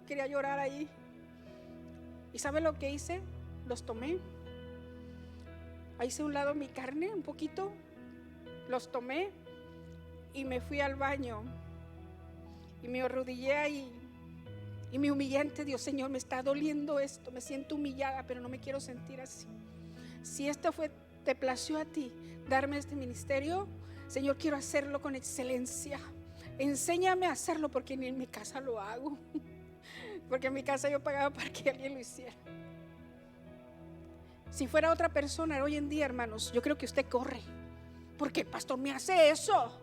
Quería llorar ahí. ¿Y sabe lo que hice? Los tomé. Ahí hice a un lado mi carne, un poquito. Los tomé y me fui al baño. Y me arrodillé ahí. Y me humillé ante Dios. Señor, me está doliendo esto, me siento humillada, pero no me quiero sentir así. Si esto te plació a ti darme este ministerio, Señor, quiero hacerlo con excelencia. Enséñame a hacerlo, porque ni en mi casa lo hago. Porque en mi casa yo pagaba para que alguien lo hiciera. Si fuera otra persona hoy en día, hermanos, yo creo que usted corre. Porque el pastor me hace eso.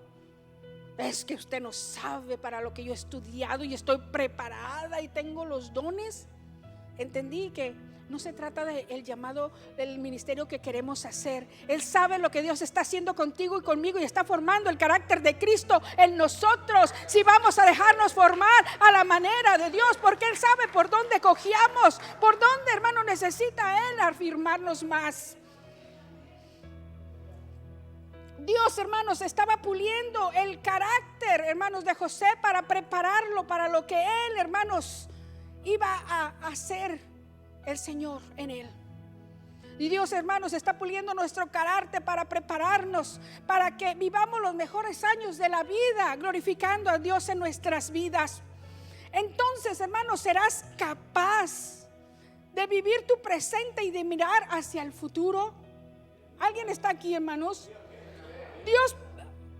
Es que usted no sabe para lo que yo he estudiado y estoy preparada y tengo los dones. Entendí que no se trata del llamado del ministerio que queremos hacer. Él sabe lo que Dios está haciendo contigo y conmigo, y está formando el carácter de Cristo en nosotros. Si vamos a dejarnos formar a la manera de Dios, porque Él sabe por dónde cojeamos, por dónde, hermano, necesita Él afirmarnos más. Dios, hermanos, estaba puliendo el carácter, hermanos, de José para prepararlo para lo que él, hermanos, iba a hacer el Señor en él. Y Dios, hermanos, está puliendo nuestro carácter para prepararnos para que vivamos los mejores años de la vida, glorificando a Dios en nuestras vidas. Entonces, hermanos, serás capaz de vivir tu presente y de mirar hacia el futuro. ¿Alguien está aquí, hermanos? Dios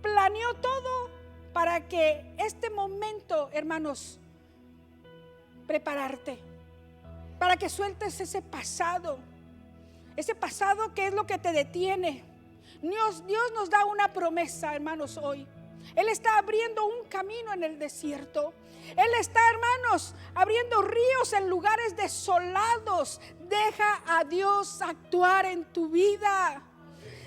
planeó todo para que este momento, hermanos, prepararte, para que sueltes ese pasado que es lo que te detiene. Dios nos da una promesa, hermanos, hoy. Él está abriendo un camino en el desierto. Él está, hermanos, abriendo ríos en lugares desolados. Deja a Dios actuar en tu vida.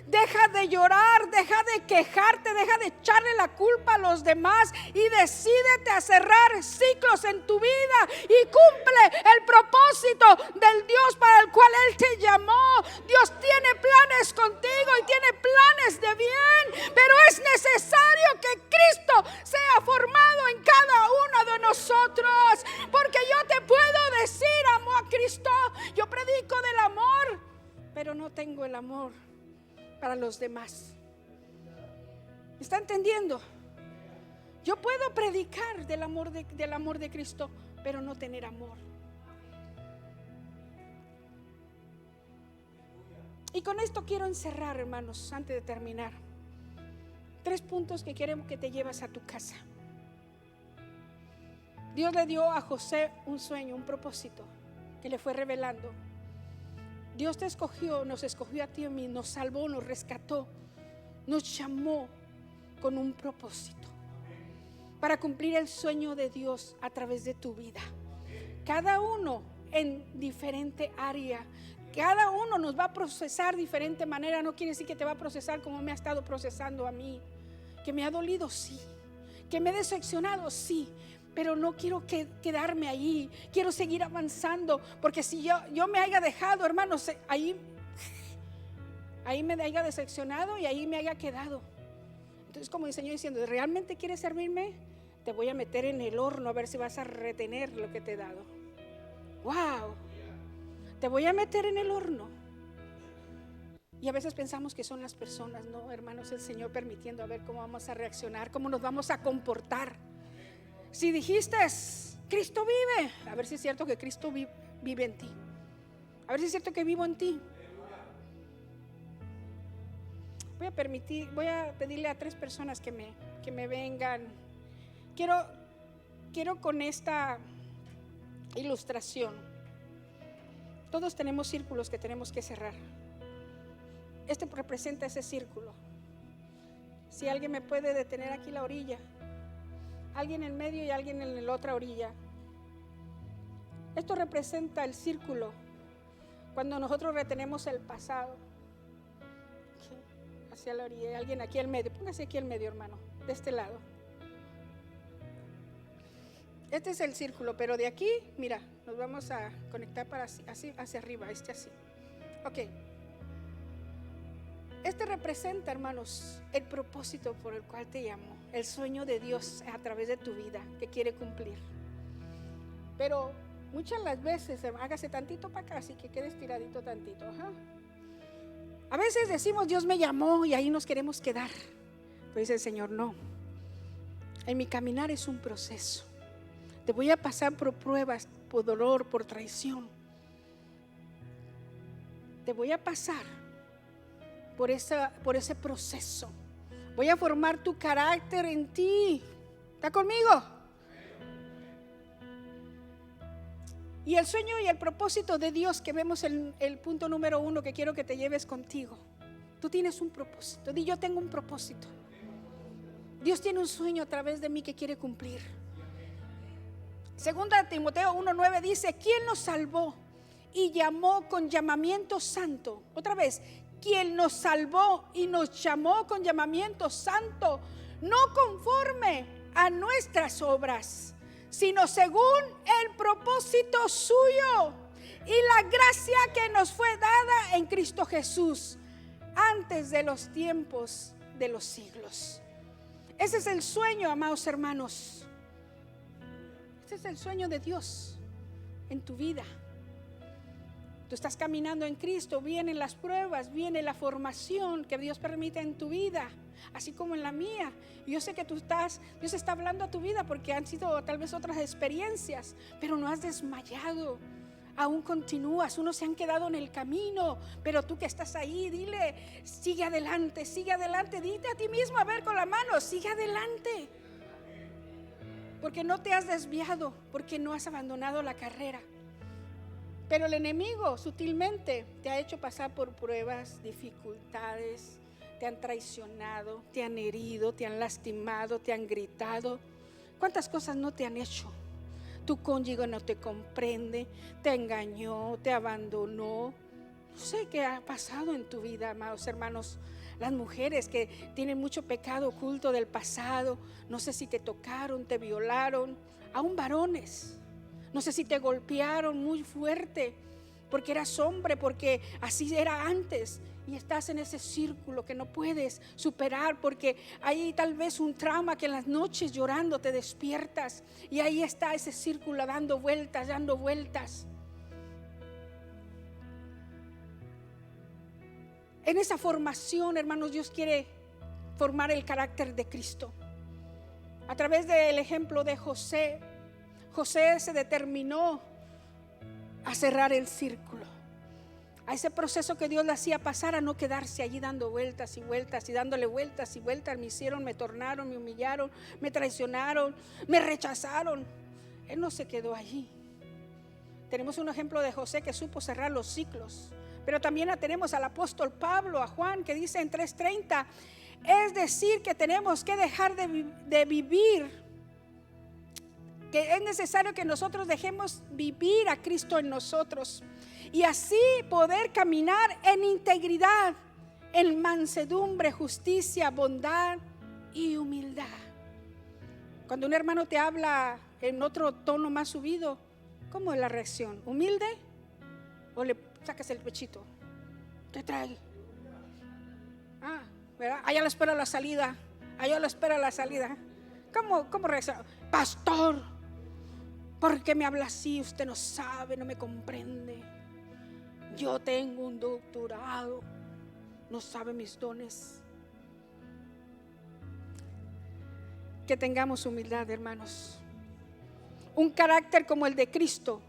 Deja de llorar, deja de quejarte, deja de echarle la culpa a los demás y decídete a cerrar ciclos en tu vida y cumple el propósito del Dios para el cual Él te llamó. Dios tiene planes contigo y tiene planes de bien, pero es necesario que Cristo sea formado en cada uno de nosotros, porque yo te puedo decir, amo a Cristo, yo predico del amor, pero no tengo el amor para los demás. ¿Me está entendiendo? Yo puedo predicar del amor de Cristo, pero no tener amor. Y con esto quiero encerrar, hermanos, antes de terminar, 3 puntos que queremos que te lleves a tu casa. Dios le dio a José un sueño, un propósito que le fue revelando. Dios te escogió, nos escogió a ti y a mí, nos salvó, nos rescató, nos llamó con un propósito para cumplir el sueño de Dios a través de tu vida. Cada uno en diferente área, cada uno nos va a procesar de diferente manera. No quiere decir que te va a procesar como me ha estado procesando a mí, que me ha dolido, sí, que me he decepcionado, sí. Pero no quiero quedarme ahí, quiero seguir avanzando, porque si yo me haya dejado, hermanos, ahí me haya decepcionado y ahí me haya quedado. Entonces, como el Señor diciendo, ¿realmente quieres servirme? Te voy a meter en el horno a ver si vas a retener lo que te he dado. ¡Wow! Te voy a meter en el horno. Y a veces pensamos que son las personas, no, hermanos, el Señor permitiendo a ver cómo vamos a reaccionar, cómo nos vamos a comportar. Si dijiste, Cristo vive, a ver si es cierto que Cristo vive en ti. A ver si es cierto que vivo en ti. Voy a pedirle a 3 personas que me vengan. Quiero con esta ilustración. Todos tenemos círculos que tenemos que cerrar. Este representa ese círculo. Si alguien me puede detener aquí la orilla, alguien en medio y alguien en la otra orilla. Esto representa el círculo cuando nosotros retenemos el pasado. Aquí, hacia la orilla, y alguien aquí al medio. Póngase aquí al medio, hermano, de este lado. Este es el círculo, pero de aquí, mira, nos vamos a conectar para así hacia arriba, así. Ok. Este representa, hermanos, el propósito por el cual te llamo, el sueño de Dios a través de tu vida que quiere cumplir. Pero muchas las veces, hágase tantito para acá, así que quede estiradito tantito. Ajá. A veces decimos, Dios me llamó y ahí nos queremos quedar. Pero dice el Señor, no. En mi caminar es un proceso. Te voy a pasar por pruebas, por dolor, por traición. Te voy a pasar por ese proceso. Voy a formar tu carácter en ti. ¿Está conmigo? Y el sueño y el propósito de Dios que vemos en el punto número 1 que quiero que te lleves contigo. Tú tienes un propósito. Di, yo tengo un propósito. Dios tiene un sueño a través de mí que quiere cumplir. Segunda Timoteo 1:9 dice: ¿quién nos salvó y llamó con llamamiento santo? Otra vez, quien nos salvó y nos llamó con llamamiento santo, no conforme a nuestras obras, sino según el propósito suyo y la gracia que nos fue dada en Cristo Jesús antes de los tiempos de los siglos. Ese es el sueño, amados hermanos. Ese es el sueño de Dios en tu vida. Tú estás caminando en Cristo, vienen las pruebas, viene la formación que Dios permite en tu vida, así como en la mía. Y yo sé que Dios está hablando a tu vida porque han sido tal vez otras experiencias, pero no has desmayado. Aún continúas, unos se han quedado en el camino, pero tú que estás ahí, dile, sigue adelante, dite a ti mismo, a ver con la mano, sigue adelante. Porque no te has desviado, porque no has abandonado la carrera. Pero el enemigo sutilmente te ha hecho pasar por pruebas, dificultades, te han traicionado, te han herido, te han lastimado, te han gritado. ¿Cuántas cosas no te han hecho? Tu cónyuge no te comprende, te engañó, te abandonó. No sé qué ha pasado en tu vida, amados hermanos. Las mujeres que tienen mucho pecado oculto del pasado, no sé si te tocaron, te violaron. Aún varones, no sé si te golpearon muy fuerte porque eras hombre, porque así era antes. Y estás en ese círculo que no puedes superar porque hay tal vez un trauma que en las noches llorando te despiertas. Y ahí está ese círculo dando vueltas, dando vueltas. En esa formación, hermanos, Dios quiere formar el carácter de Cristo. A través del ejemplo de José, José se determinó a cerrar el círculo. A ese proceso que Dios le hacía pasar, a no quedarse allí dando vueltas y vueltas y dándole vueltas y vueltas. Me hicieron, me tornaron, me humillaron, me traicionaron, me rechazaron. Él no se quedó allí. Tenemos un ejemplo de José que supo cerrar los ciclos. Pero también tenemos al apóstol Pablo, a Juan, que dice en 3:30, es decir, que tenemos que dejar de vivir, que es necesario que nosotros dejemos vivir a Cristo en nosotros y así poder caminar en integridad, en mansedumbre, justicia, bondad y humildad. Cuando un hermano te habla en otro tono más subido, ¿cómo es la reacción? ¿Humilde? ¿O le sacas el pechito? ¿Qué trae? ¿Verdad? Allá lo espera la salida. Allá lo espera la salida. ¿Cómo reacciona? Pastor, ¿por qué me habla así? Usted no sabe, no me comprende. Yo tengo un doctorado, no sabe mis dones. Que tengamos humildad, hermanos. Un carácter como el de Cristo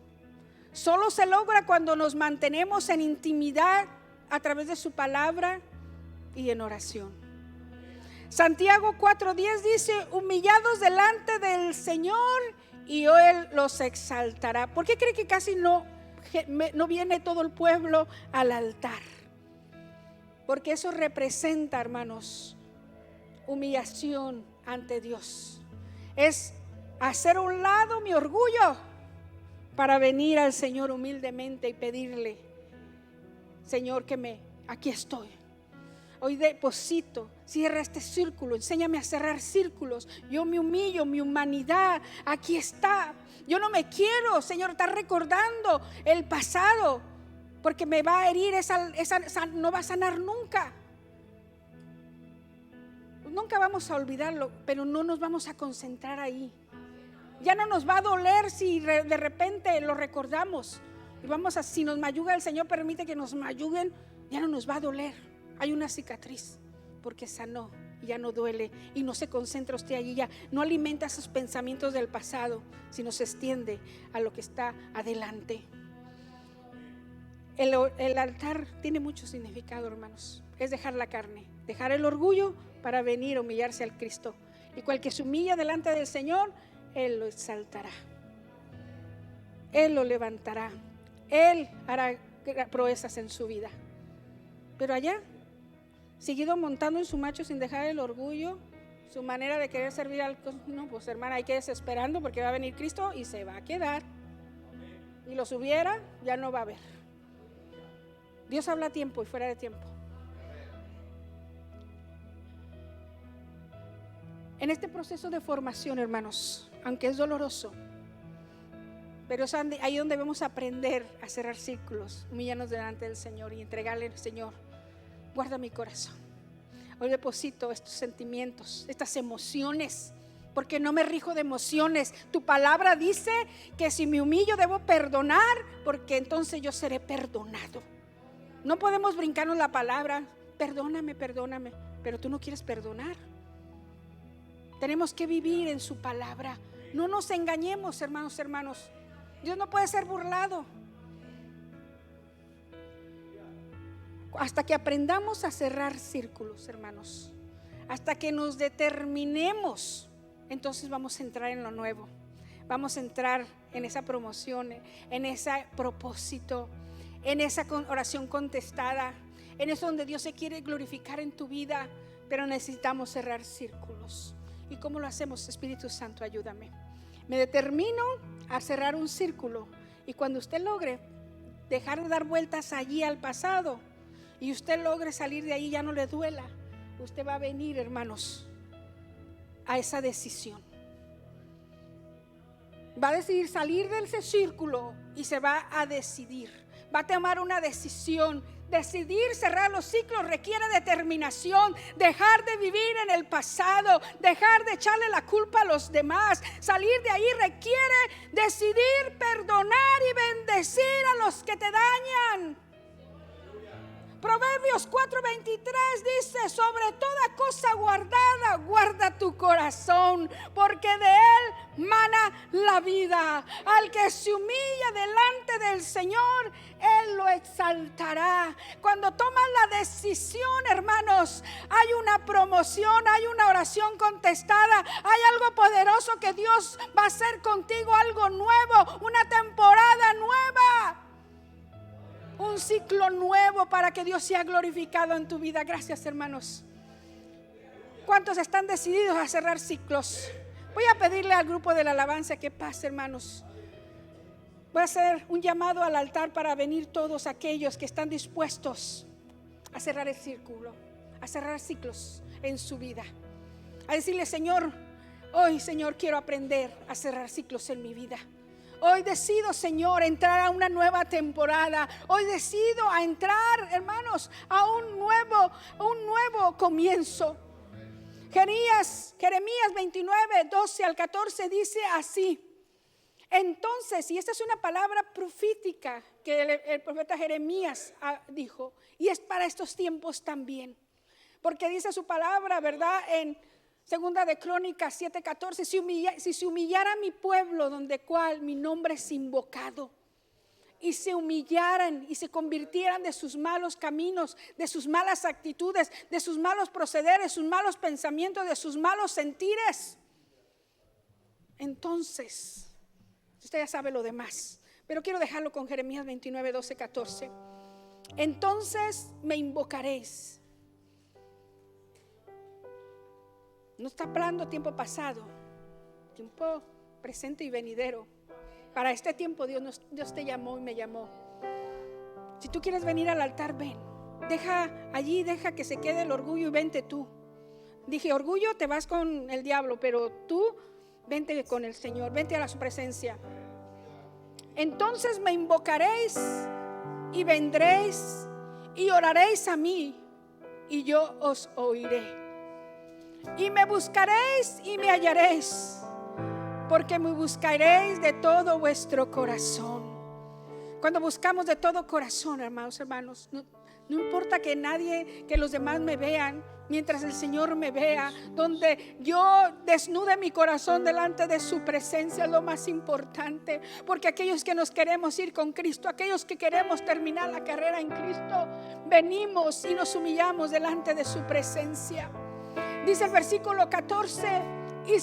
solo se logra cuando nos mantenemos en intimidad a través de su palabra y en oración. Santiago 4:10 dice: humillados delante del Señor y Él los exaltará. ¿Por qué cree que casi no viene todo el pueblo al altar? Porque eso representa, hermanos, humillación ante Dios. Es hacer a un lado mi orgullo para venir al Señor humildemente y pedirle: Señor, aquí estoy. Hoy deposito, cierra este círculo, enséñame a cerrar círculos. Yo me humillo, mi humanidad, aquí está. Yo no me quiero, Señor, estar recordando el pasado, porque me va a herir, no va a sanar nunca. Nunca vamos a olvidarlo, pero no nos vamos a concentrar ahí. Ya no nos va a doler si de repente lo recordamos. Y si nos mayuga, el Señor permite que nos mayuguen, ya no nos va a doler. Hay una cicatriz porque sanó y ya no duele, y no se concentra usted allí, ya no alimenta esos pensamientos del pasado, sino se extiende a lo que está adelante. El altar tiene mucho significado, hermanos. Es dejar la carne, dejar el orgullo para venir a humillarse al Cristo. Y cual que se humilla delante del Señor, Él lo exaltará, Él lo levantará, Él hará proezas en su vida. Pero allá, seguido montando en su macho sin dejar el orgullo, su manera de querer servir al... No, pues hermana, hay que desesperando porque va a venir Cristo y se va a quedar. Y los hubiera, ya no va a haber. Dios habla a tiempo y fuera de tiempo. En este proceso de formación, hermanos, aunque es doloroso, pero es ahí donde debemos aprender a cerrar círculos, humillarnos delante del Señor y entregarle: Señor, guarda mi corazón. Hoy deposito estos sentimientos, estas emociones, porque no me rijo de emociones. Tu palabra dice que si me humillo debo perdonar, porque entonces yo seré perdonado. No podemos brincarnos la palabra, perdóname, perdóname, pero tú no quieres perdonar. Tenemos que vivir en su palabra. No nos engañemos, hermanos. Dios no puede ser burlado. Hasta que aprendamos a cerrar círculos, hermanos, hasta que nos determinemos, entonces vamos a entrar en lo nuevo. Vamos a entrar en esa promoción, en ese propósito, en esa oración contestada, en eso donde Dios se quiere glorificar en tu vida. Pero necesitamos cerrar círculos. ¿Y cómo lo hacemos? Espíritu Santo, ayúdame. Me determino a cerrar un círculo, y cuando usted logre dejar de dar vueltas allí al pasado y usted logre salir de ahí, ya no le duela, usted va a venir, hermanos, a esa decisión. Va a decidir salir de ese círculo y se va a decidir, va a tomar una decisión. Decidir cerrar los ciclos requiere determinación, dejar de vivir en el pasado, dejar de echarle la culpa a los demás. Salir de ahí requiere decidir perdonar y bendecir a los que te dañan. Proverbios 4:23 dice: sobre toda cosa guardada, guarda tu corazón, porque de él mana la vida. Al que se humilla delante del Señor, Él lo exaltará. Cuando tomas la decisión, hermanos, hay una promoción, hay una oración contestada, hay algo poderoso que Dios va a hacer contigo, algo nuevo, una temporada nueva. Un ciclo nuevo para que Dios sea glorificado en tu vida. Gracias, hermanos. ¿Cuántos están decididos a cerrar ciclos? Voy a pedirle al grupo de la alabanza que pase, hermanos. Voy a hacer un llamado al altar para venir todos aquellos que están dispuestos a cerrar el círculo, a cerrar ciclos en su vida. A decirle: Señor, hoy, Señor, quiero aprender a cerrar ciclos en mi vida. Hoy decido, Señor, entrar a una nueva temporada. Hoy decido a entrar, hermanos, a un nuevo comienzo. Jeremías 29:12-14 dice así: entonces, y esta es una palabra profética que el profeta Jeremías dijo, y es para estos tiempos también, porque dice su palabra, ¿verdad? En Segunda de Crónicas 7:14: si se humillara mi pueblo, donde cual mi nombre es invocado, y se humillaran y se convirtieran de sus malos caminos, de sus malas actitudes, de sus malos procederes, sus malos pensamientos, de sus malos sentires, entonces, usted ya sabe lo demás, pero quiero dejarlo con Jeremías 29:12-14. Entonces me invocaréis. No está hablando tiempo pasado, tiempo presente y venidero. Para este tiempo Dios te llamó y me llamó. Si tú quieres venir al altar, ven. Deja que se quede el orgullo y vente tú. Dije, orgullo, te vas con el diablo, pero tú vente con el Señor, vente a su presencia. Entonces me invocaréis y vendréis y oraréis a mí, y yo os oiré. Y me buscaréis y me hallaréis, porque me buscaréis de todo vuestro corazón. Cuando buscamos de todo corazón, hermanos, No importa que los demás me vean, mientras el Señor me vea, donde yo desnude mi corazón delante de su presencia, es lo más importante. Porque aquellos que nos queremos ir con Cristo, aquellos que queremos terminar la carrera en Cristo, venimos y nos humillamos delante de su presencia. Dice el versículo 14: y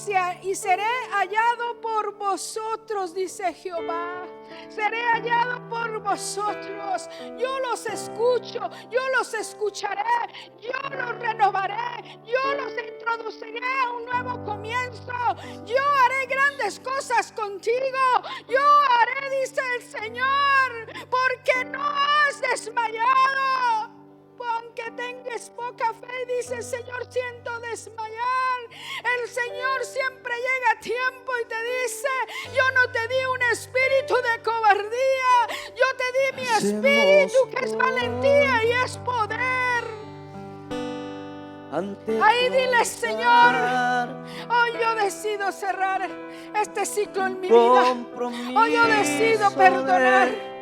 seré hallado por vosotros, dice Jehová. Seré hallado por vosotros. Yo los escucho, yo los escucharé, yo los renovaré, yo los introduciré a un nuevo comienzo. Yo haré grandes cosas contigo. Yo haré, dice el Señor, porque no has desmayado. Aunque tengas poca fe, dice el Señor, siento desmayar. El Señor siempre llega a tiempo y te dice: yo no te di un espíritu de cobardía, yo te di mi espíritu, que es valentía y es poder. Ahí dile: Señor, hoy yo decido cerrar este ciclo en mi vida. Hoy yo decido perdonar.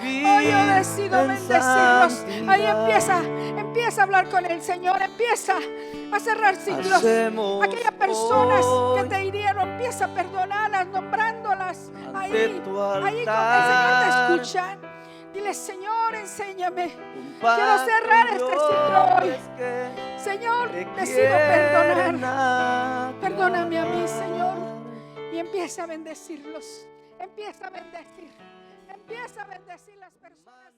Hoy yo decido bendecirlos. Ahí empieza a hablar con el Señor. Empieza a cerrar ciclos. Aquellas personas que te hirieron, empieza a perdonarlas, nombrándolas. Ahí con el Señor te escucha. Dile: Señor, enséñame. Quiero cerrar este ciclo hoy. Señor, decido perdonar. Perdóname a mí, Señor. Y empieza a bendecirlos. Empieza a bendecir las personas.